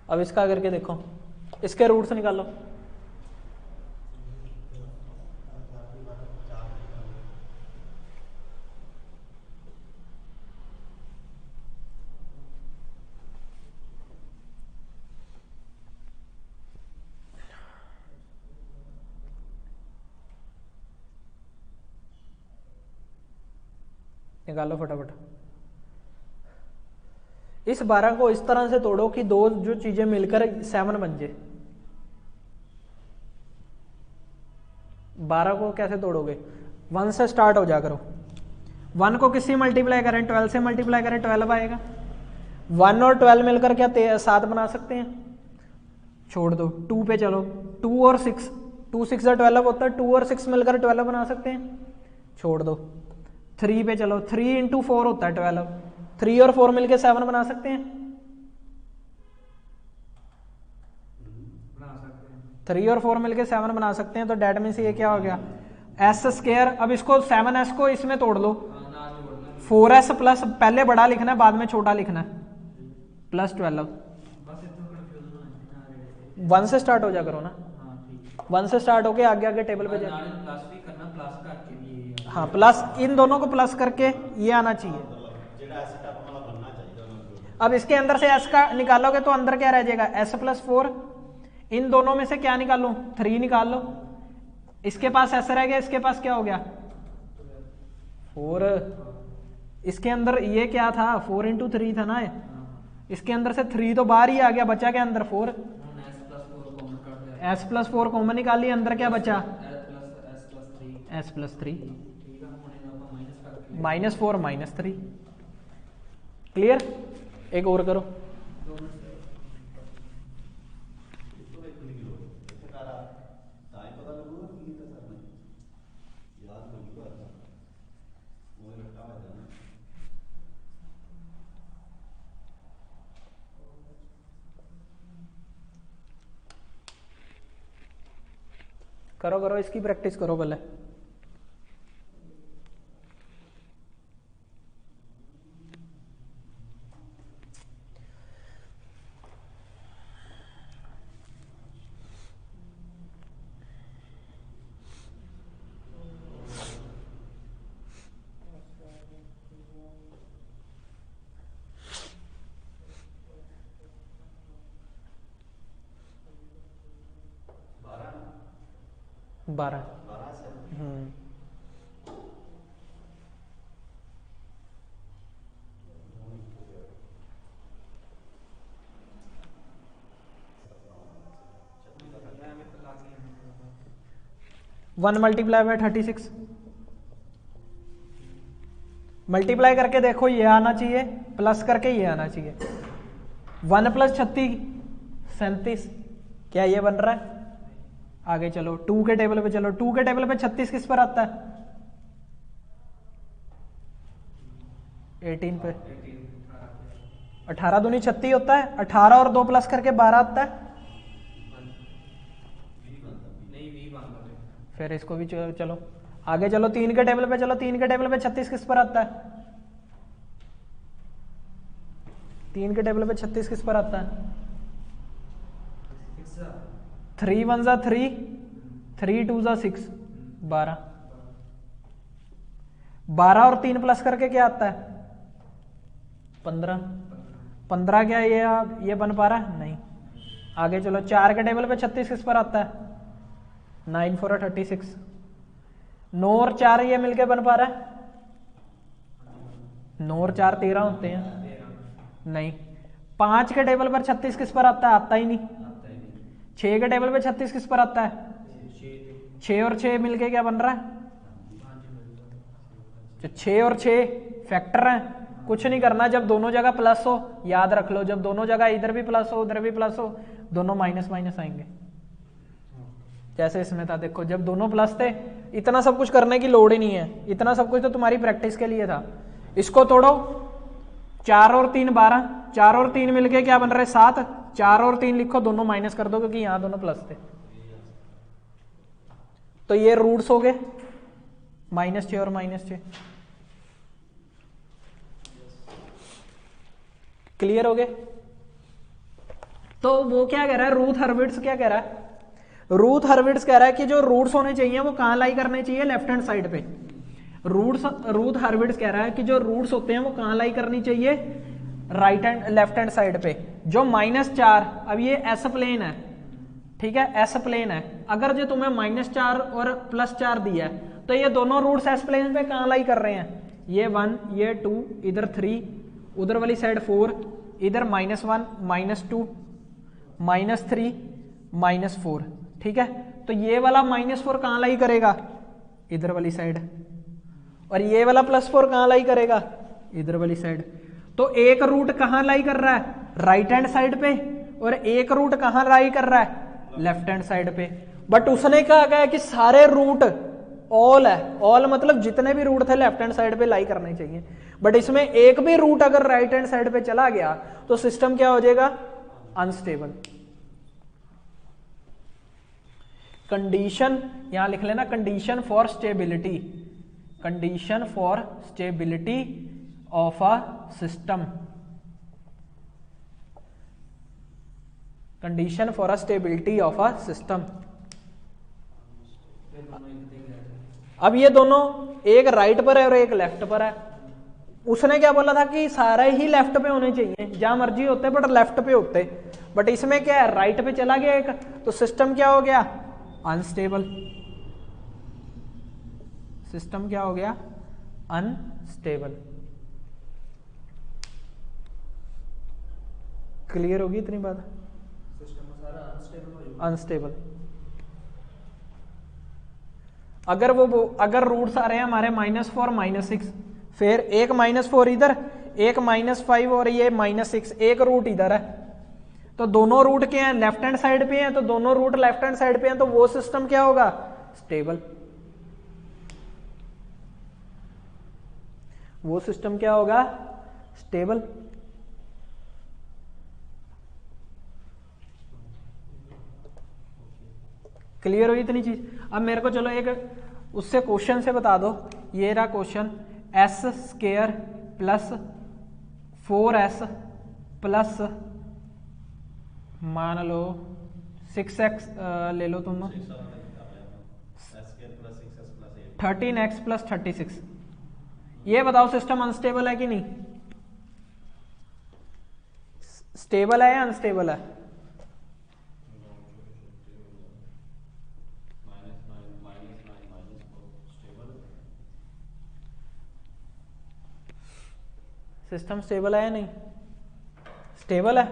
अब इसका करके देखो, इसके रूट्स निकालो। निकालो फटाफट। इस 12 को इस तरह से तोड़ो कि दो जो चीजें मिलकर 7 बन जाए। 12 को कैसे तोड़ोगे? 1 से स्टार्ट हो जा करो। 1 को किससे मल्टीप्लाई करें? 12 से मल्टीप्लाई करें, 12 आएगा। 1 और 12 मिलकर क्या 7 बना सकते हैं? छोड़ दो। 2 पे चलो, 2 और 6, 2 6 12 होता है। 2 और 6 मिलकर 12 बना सकते हैं, छोड़ दो। 3 पे चलो, 3 इंटू 4 होता है 12। 3 और 4 मिलकर 7 बना सकते हैं? 3 और 4 मिलकर 7 बना सकते हैं। तो डेट मीन्स ये क्या हो गया? S square. अब इसको 7s को इसमें तोड़ लो। 4s प्लस, पहले बड़ा लिखना है बाद में छोटा लिखना है, प्लस 12। 1 से स्टार्ट हो जा करो ना। 1 से स्टार्ट होके आगे आगे टेबल पे जा। हाँ प्लस, इन दोनों को प्लस करके ये आना चाहिए। अब इसके अंदर से s का निकालोगे तो अंदर क्या रह जाएगा? s plus 4। इन दोनों में से क्या निकालो? 3 निकाल लो। इसके पास s रह गया, इसके पास क्या हो गया? 4। इसके अंदर ये क्या था? 4 इंटू 3 था ना। इसके अंदर से 3 तो बाहर ही आ गया, बचा क्या अंदर? 4। s प्लस 4 कॉमन निकाली, अंदर क्या बचा? s plus 3 -4 -3। क्लियर? एक और करो। करो करो, इसकी प्रैक्टिस करो पहले। बारह। 1 मल्टीप्लाई बाय 36। मल्टीप्लाई करके देखो, ये आना चाहिए, प्लस करके ये आना चाहिए। 1 प्लस 36 37। क्या ये बन रहा है? आगे चलो, 2 के टेबल पे चलो। 2 के टेबल पे 36 किस पर आता है? 18 पे। 18 दूनी 36 होता है। 18 और 2 प्लस करके 12 आता है। फिर इसको भी चलो आगे चलो, 3 के टेबल पे चलो। 3 के टेबल पे 36 किस पर आता है? 3 के टेबल पे 36 किस पर आता है? 3 1 जा 3, 3 2 जा 6, 12। 12 और 3 प्लस करके क्या आता है? 15। 15 क्या ये बन पा रहा है? नहीं। आगे चलो, 4 के टेबल पे 36 किस पर आता है? 9 4 36। 9 और 4 ये मिलके बन पा रहा है? 9 और 4 13 होते हैं। नहीं। 5 के टेबल पर 36 किस पर आता है? आता ही नहीं। 6 के टेबल पे 36 किस पर आता है? 6 और 6 मिलके क्या बन रहा है? 6 और 6 फैक्टर हैं, कुछ नहीं करना, जब दोनों जगह प्लस हो, याद रख लो, जब दोनों जगह इधर भी प्लस हो उधर भी प्लस हो, दोनों माइनस माइनस आएंगे। जैसे इसमें था, देखो जब दोनों प्लस थे, इतना सब कुछ करने की लोड ही नहीं है, इतना सब कुछ तो तुम्हारी प्रैक्टिस के लिए था। इसको तोड़ो, 4 और 3 12, 4 और 3 मिलके क्या बन रहा है 7, 4 और 3 लिखो, दोनों माइनस कर दो क्योंकि यहां दोनों प्लस थे। तो ये रूट्स हो गए -6 और -6। क्लियर हो गए? तो वो क्या कह रहा है, रूथ हर्विट्ज क्या कह रहा है, रूथ हर्विट्ज कह रहा है कि जो रूट्स होने चाहिए वो कहां लाई करने चाहिए, लेफ्ट हैंड साइड पे। रूथ हर्विट्ज कह रहा है कि जो रूट्स होते हैं वो कहां लाई करनी चाहिए, लेफ्ट हैंड साइड पे। जो -4, अब ये एस प्लेन है, ठीक है, एस प्लेन है, अगर जो तुम्हें -4 और +4 दिया है तो ये दोनों रूट्स एस प्लेन पे कहां लाई कर रहे हैं, ये 1 ये 2, इधर 3, उधर वाली साइड 4, इधर -1 -2 -3 -4, ठीक है। तो ये वाला -4 कहां लाई करेगा, इधर वाली साइड, और ये वाला +4 कहां लाई करेगा, इधर वाली साइड। तो एक रूट कहां लाई कर रहा है, राइट हैंड साइड पे, और एक रूट कहां लाई कर रहा है, लेफ्ट हैंड साइड पे। बट उसने कहा गया कि सारे रूट ऑल है, ऑल मतलब जितने भी रूट थे लेफ्ट हैंड साइड पे लाई करने चाहिए। बट इसमें एक भी रूट अगर राइट हैंड साइड पे चला गया तो सिस्टम क्या हो जाएगा, अनस्टेबल। कंडीशन यहां लिख लेना, condition for stability, condition for stability of a system, condition for a stability of a system. अब ये दोनों एक राइट पर है और एक लेफ्ट पर है। उसने क्या बोला था कि सारे ही लेफ्ट पे होने चाहिए, जहां मर्जी होते बट लेफ्ट पे होते, बट इसमें क्या है, राइट पे चला गया एक, तो सिस्टम क्या हो गया, अनस्टेबल। सिस्टम क्या हो गया, अनस्टेबल। क्लियर होगी इतनी बात, अनस्टेबल। अगर रूट्स आ रहे हैं हमारे -4 -6, फिर एक -4 इधर, एक -5 और ये -6, एक रूट इधर है, तो दोनों रूट क्या हैं, लेफ्ट हैंड साइड पे हैं, तो दोनों रूट लेफ्ट हैंड साइड पे हैं, तो वो सिस्टम क्या होगा, स्टेबल। वो सिस्टम क्या होगा, स्टेबल। क्लियर हुई इतनी चीज? अब मेरे को चलो एक उससे क्वेश्चन से बता दो, ये रहा question, s² plus 4s plus मान लो 6x ले लो तुम, 13x प्लस 36, ये बताओ सिस्टम अनस्टेबल है कि नहीं, स्टेबल है या अनस्टेबल है? सिस्टम स्टेबल है या नहीं, स्टेबल है।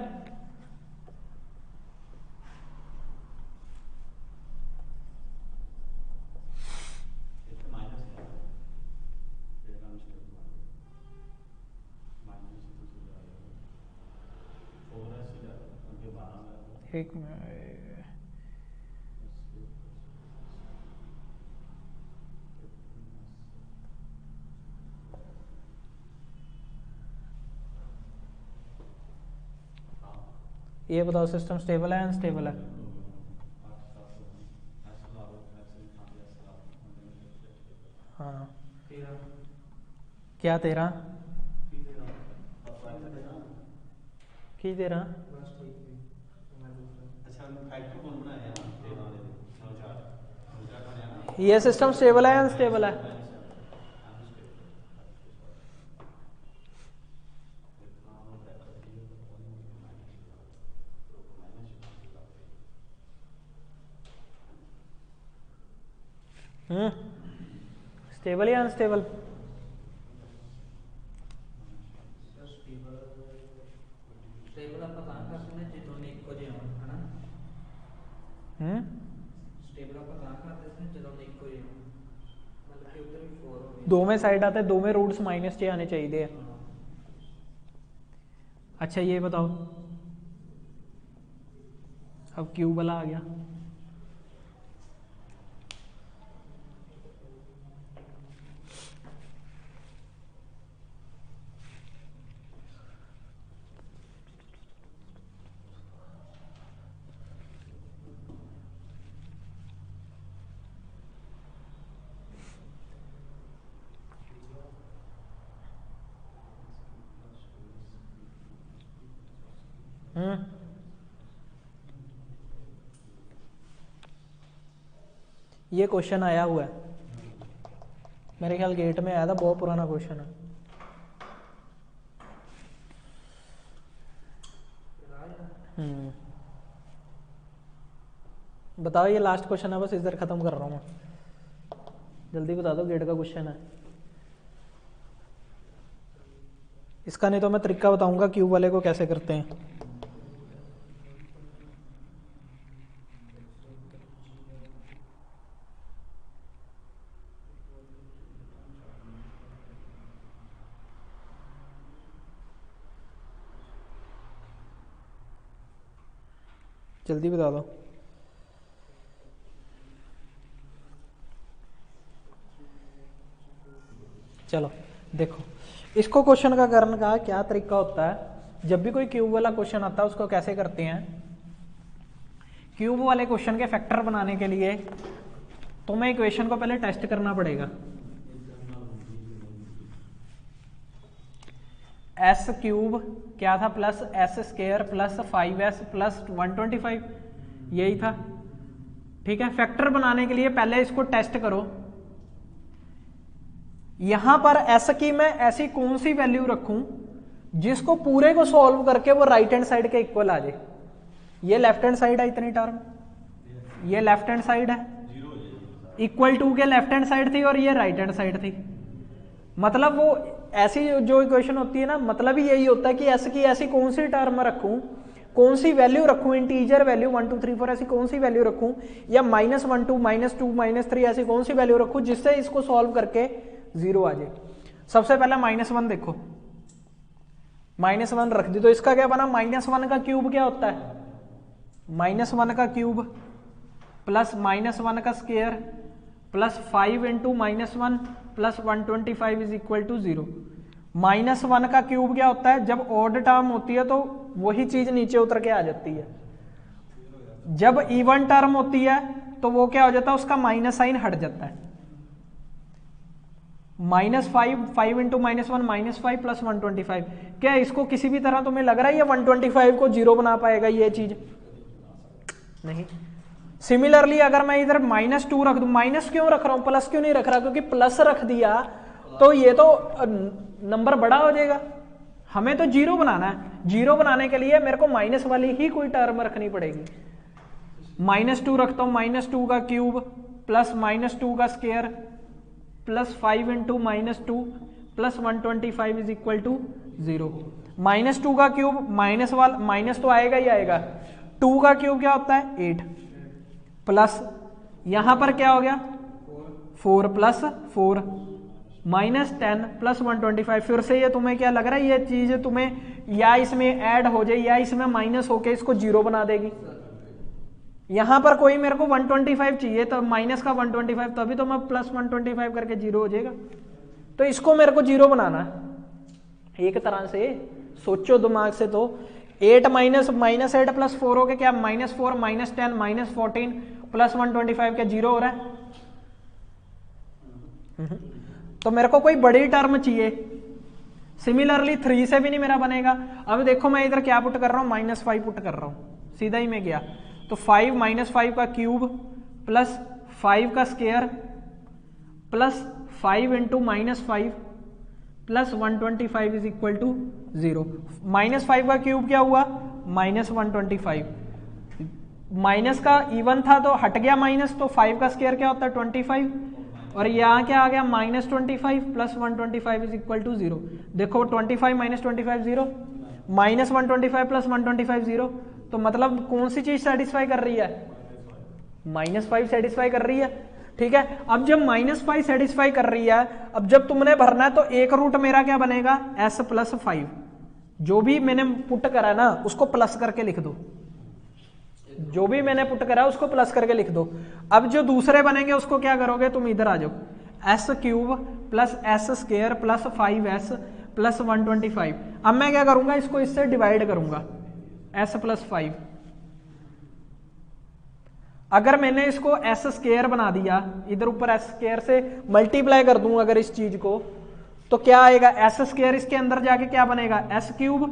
एक मिनट, ये बताओ सिस्टम स्टेबल है अनस्टेबल है? हाँ क्या 13 की 13? ये सिस्टम स्टेबल है अनस्टेबल है? स्टेबल या अनस्टेबल? दो में साइड आते, दो में रूट्स -6 आने चाहिए। अच्छा ये बताओ, अब क्यूब वाला आ गया। ये क्वेश्चन आया हुआ है मेरे ख्याल गेट में आया था, बहुत पुराना क्वेश्चन है। बताओ, ये लास्ट क्वेश्चन है, बस इधर खत्म कर रहा हूँ मैं, जल्दी बता दो, गेट का क्वेश्चन है इसका, नहीं तो मैं तरीका बताऊंगा क्यूब वाले को कैसे करते हैं। जल्दी बता दो। चलो देखो, इसको क्वेश्चन का करने का क्या तरीका होता है। जब भी कोई क्यूब वाला क्वेश्चन आता है उसको कैसे करते हैं। क्यूब वाले क्वेश्चन के फैक्टर बनाने के लिए तुम्हें इक्वेशन को पहले टेस्ट करना पड़ेगा। एस क्यूब क्या था, plus S square plus 5s plus 125, यही था। ठीक है, फैक्टर बनाने के लिए पहले इसको टेस्ट करो। यहां पर एस की मैं ऐसी कौन सी वैल्यू रखूं जिसको पूरे को सॉल्व करके वो राइट हैंड साइड के इक्वल आ जाए। ये लेफ्ट हैंड साइड है इतनी टर्म, ये लेफ्ट हैंड साइड है, इक्वल टू के लेफ्ट हैंड साइड थी और ये राइट हैंड साइड थी। मतलब वो ऐसी जो इक्वेशन होती है ना, मतलब ही यही होता है कि एस की ऐसी कौन सी टर्म रखूं, कौन सी वैल्यू रखूं, इंटीजर वैल्यू 1 2 3 4 ऐसी कौन सी वैल्यू रखूं, या -1 2 -2 -3 ऐसी कौन सी वैल्यू रखूं जिससे इसको सॉल्व करके 0 आ जाए। सबसे पहले -1 देखो, -1 रख दी तो इसका क्या बना, -1 का क्यूब क्या होता है, -1 का क्यूब प्लस -1 का square plus 5 into -1 plus 125 is equal to 0। -1 का क्यूब क्या होता है, जब ऑड टर्म होती है तो वही चीज नीचे उतर के आ जाती है, जब इवन टर्म होती है तो वो क्या हो जाता है, उसका माइनस साइन हट जाता है। -5 इंटू -1 -5 प्लस 125, क्या इसको किसी भी तरह तुम्हें लग रहा है ये 125 को 0 बना पाएगा ये चीज, नहीं। सिमिलरली अगर मैं इधर -2 रख दूं, माइनस क्यों रख रहा हूं, प्लस क्यों नहीं रख रहा, क्योंकि प्लस रख दिया तो ये तो नंबर बड़ा हो जाएगा, हमें तो 0 बनाना है। 0 बनाने के लिए मेरे को माइनस वाली ही कोई टर्म रखनी पड़ेगी। -2 रखता हूं, -2 का क्यूब प्लस -2 का square plus 5 into -2 plus 125 is equal to 0। -2 का क्यूब माइनस तो आएगा ही आएगा, 2 का क्यूब क्या होता है 8 प्लस यहां पर क्या हो गया 4 प्लस 4 -10 प्लस 125। फिर से ये तुम्हें क्या लग रहा है, ये चीज तुम्हें या इसमें ऐड हो जाए या इसमें माइनस होके इसको 0 बना देगी। यहां पर कोई मेरे को 125 चाहिए तो माइनस का 125, तभी तो मैं प्लस 125 करके 0 हो जाएगा। तो इसको मेरे को 0 बनाना है एक तरह से, सोचो दिमाग से। तो 8 -8 प्लस 4 हो गया क्या, -4 -10 -14 प्लस 125 क्या 0 हो रहा है। तो मेरे को कोई बड़ी टर्म चाहिए। सिमिलरली 3 से भी नहीं मेरा बनेगा। अब देखो मैं इधर क्या पुट कर रहा हूं, -5 पुट कर रहा हूं, सीधा ही मैं गया। तो 5 -5 का क्यूब प्लस 5 का square plus 5 into -5 plus 125 is equal to 0। -5 का क्यूब क्या हुआ -125, माइनस का इवन था तो हट गया माइनस, तो 5 का स्क्वायर क्या होता है 25, और यहाँ क्या आ गया -25 प्लस 125 इज इक्वल टू 0। देखो 25 -25 0, -125 प्लस 125 0। तो मतलब कौन सी चीज सेटिस्फाई कर रही है, -5 सेटिस्फाई कर रही है। ठीक है, अब जब -5 सेटिस्फाई कर रही है, अब जब तुमने भरना है तो एक रूट मेरा क्या बनेगा s प्लस 5, जो भी मैंने पुट करा ना उसको प्लस करके लिख दो, जो भी मैंने पुट करा उसको प्लस करके लिख दो। अब जो दूसरे बनेंगे उसको क्या करोगे तुम, इधर आ जाओ, S cube plus S square plus 5s plus 125। अब मैं क्या करूंगा, इसको इससे डिवाइड करूंगा, s प्लस 5। अगर मैंने इसको एस स्क्वायर बना दिया, इधर ऊपर एस स्क्वायर से मल्टीप्लाई कर दूं अगर इस चीज को, तो क्या आएगा, एस स्क्वायर इसके अंदर जाके क्या बनेगा, एस क्यूब,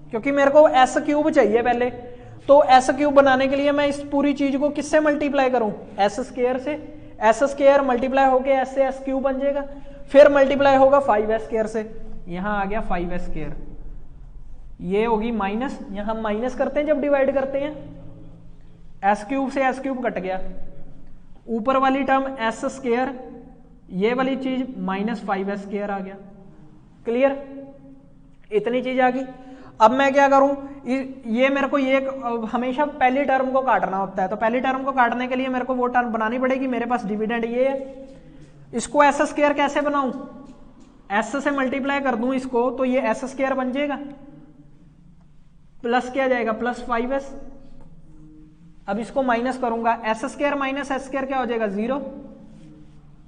क्योंकि मेरे को एस क्यूब चाहिए पहले। तो एस क्यूब बनाने के लिए मैं इस पूरी चीज को किससे मल्टीप्लाई करूं, एस स्क्वायर से। एस स्क्वायर मल्टीप्लाई होके एस से एस क्यूब बन जाएगा, फिर मल्टीप्लाई होगा 5s स्क्वायर से, यहां आ गया 5s स्क्वायर। ये होगी माइनस, यहां हम माइनस करते हैं जब डिवाइड करते हैं, एस क्यूब से एस क्यूब कट गया, ऊपर वाली टर्म एस स्क्वायर, ये वाली चीज माइनस 5s स्क्वायर आ गया। क्लियर, इतनी चीज आ गई। अब मैं क्या करूं, ये मेरे को ये हमेशा पहली टर्म को काटना होता है, तो पहली टर्म को काटने के लिए मेरे को वो टर्म बनानी पड़ेगी, मेरे पास डिविडेंड ये है। इसको एस स्क्वायर कैसे बनाऊं, एस से मल्टीप्लाई कर दूं इसको, तो ये एस स्क्वायर बन जाएगा, प्लस क्या जाएगा, प्लस 5s। अब इसको माइनस करूंगा, S square minus S square क्या हो जाएगा, 0,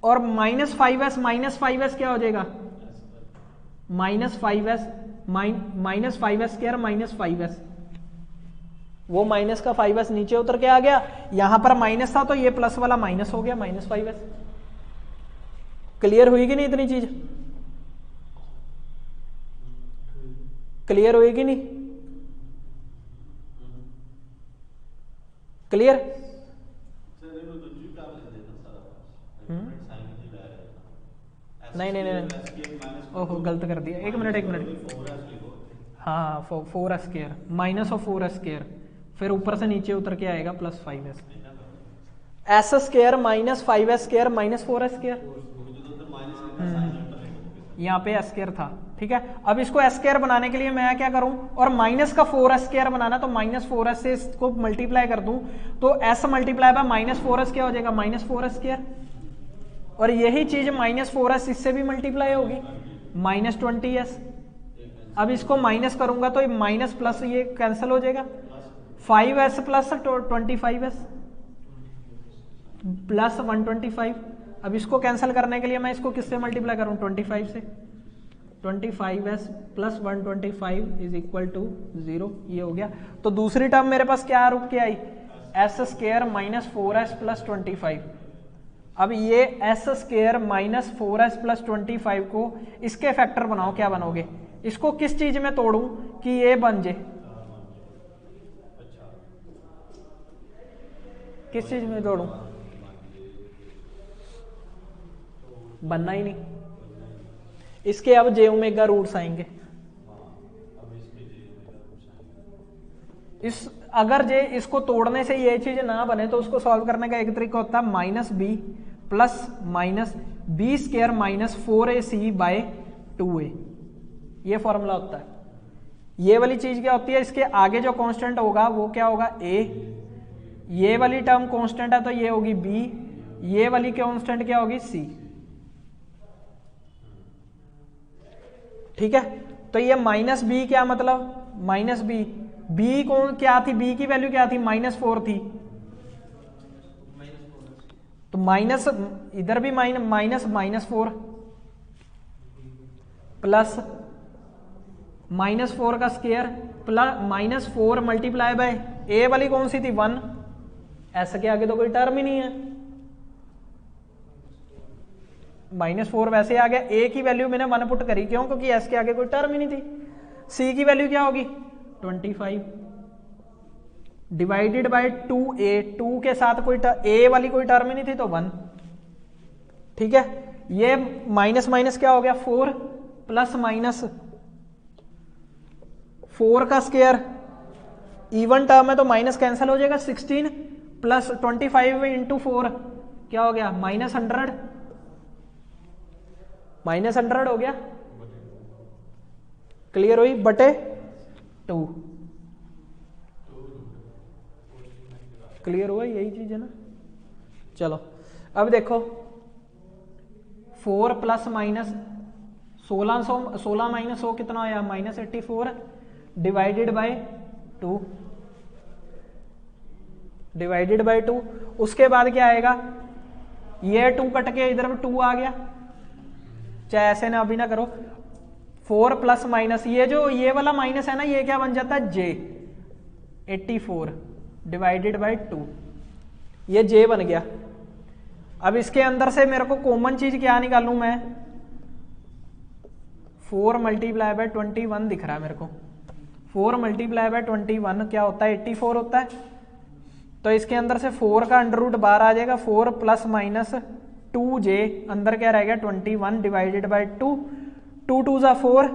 और माइनस 5s क्या हो जाएगा, minus 5s, minus 5s square minus 5s, वो माइनस का 5s नीचे उतर के आ गया, यहां पर माइनस था तो ये प्लस वाला माइनस हो गया, माइनस 5s। क्लियर हुई कि नहीं इतनी चीज, क्लियर हुई कि नहीं, क्लियर। नहीं नहीं नहीं, ओहो गलत कर दिया, एक मिनट। हाँ 4s square minus of 4s square, फिर ऊपर से नीचे उतर के आएगा plus 5s, S square minus 5s square minus 4s square, यहाँ पे एस स्क्वायर था, ठीक है। अब इसको एस स्क्वायर बनाने के लिए मैं क्या करूं, और माइनस का 4s स्क्वायर बनाना, तो माइनस 4s से इसको मल्टीप्लाई कर दूं, तो s multiply by minus 4s क्या हो जाएगा, माइनस 4s स्क्वायर, और यही चीज माइनस 4s इससे भी मल्टीप्लाई होगी, माइनस 20s। अब इसको माइनस करूंगा तो माइनस प्लस ये कैंसिल हो जाएगा, 5s प्लस 25s प्लस 125। अब इसको कैंसिल करने के लिए मैं इसको किससे मल्टीप्लाई करूं, 25 से, 25s plus 125 is equal to 0, ये हो गया। तो दूसरी टर्म मेरे पास क्या रुक के आई, S square minus 4s plus 25। अब ये S square minus 4s plus 25 को इसके फैक्टर बनाओ, क्या बनोगे, इसको किस चीज में तोड़ूं कि ये बन जाए, किस चीज में तोड़ूं, बनना ही नहीं। इसके अब जे ओमेगा रूट्स आएंगे, इस अगर जे इसको तोड़ने से ये चीज ना बने तो उसको सॉल्व करने का एक तरीका होता है minus B plus minus B square minus 4ac by 2a, ये फॉर्मूला होता है। ये वाली चीज क्या होती है, इसके आगे जो कांस्टेंट होगा वो क्या होगा, a, ये वाली टर्म कांस्टेंट है तो ये होगी b, ये वाली कांस्टेंट क्या होगी, c, ठीक है। तो ये माइनस बी क्या मतलब, माइनस बी, बी कौन क्या थी, बी की वैल्यू क्या थी, -4 थी, तो माइनस इधर भी माइनस -4 प्लस -4 का स्क्वायर प्लस -4 मल्टीप्लाई बाय ए वाली कौन सी थी, 1, ऐसे के आगे तो कोई टर्म ही नहीं है, -4 वैसे आ गया, ए की वैल्यू मैंने 1 पुट करी, क्यों, क्योंकि एस के आगे कोई टर्म ही नहीं थी। सी की वैल्यू क्या होगी, 25 डिवाइडेड बाय 2a, 2 के साथ कोई ए वाली कोई टर्म ही नहीं थी तो 1, ठीक है। ये माइनस माइनस क्या हो गया, 4 प्लस माइनस 4 का स्क्वायर, इवन टर्म है तो माइनस कैंसिल हो जाएगा, 16 प्लस 25 इंटू 4 क्या हो गया, -100, -100 हो गया, क्लियर हुई, बटे 2, क्लियर हुआ, यही चीज है ना। चलो अब देखो 4 प्लस माइनस 16 माइनस 100 कितना आया, -84, डिवाइडेड बाय 2, डिवाइडेड बाय 2। उसके बाद क्या आएगा, ये 2 कट के इधर 2 आ गया, चाहे ऐसे ना अभी ना करो। 4 प्लस माइनस ये जो ये वाला माइनस है ना, ये क्या बन जाता है j, 84 डिवाइडेड बाय 2, ये j बन गया। अब इसके अंदर से मेरे को कॉमन चीज क्या निकालूं मैं, 4 मल्टीप्लाई बाय 21 दिख रहा है मेरे को। 4 मल्टीप्लाई बाय 21 क्या होता है, 84 होता है। तो इसके अंदर से 4 का अंडर रूट बाहर आ जाएगा, 4 प्लस माइनस 2j, अंदर क्या रहेगा 21 डिवाइडेड बाय 2, 2 2 जा 4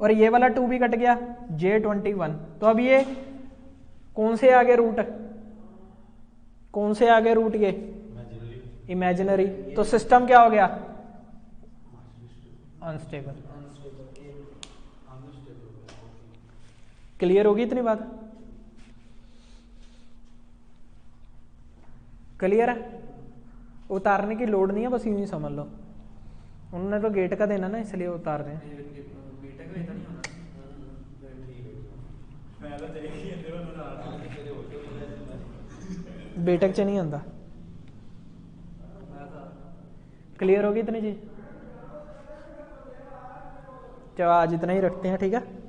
और ये वाला 2 भी कट गया, j 21। तो अब ये कौन से आगे रूट, कौन से आगे रूट, ये इमेजिनरी। तो सिस्टम क्या हो गया, अनस्टेबल। क्लियर होगी इतनी बात, क्लियर है, उतारने की लोड नहीं है, बस यूं ही समझ लो। उन्होंने तो गेट का देना ना, इसलिए उतार रहे हैं। बेटक च नहीं आंदा। क्लियर होगी इतनी चीज, चलो आज इतना ही रखते हैं, ठीक है।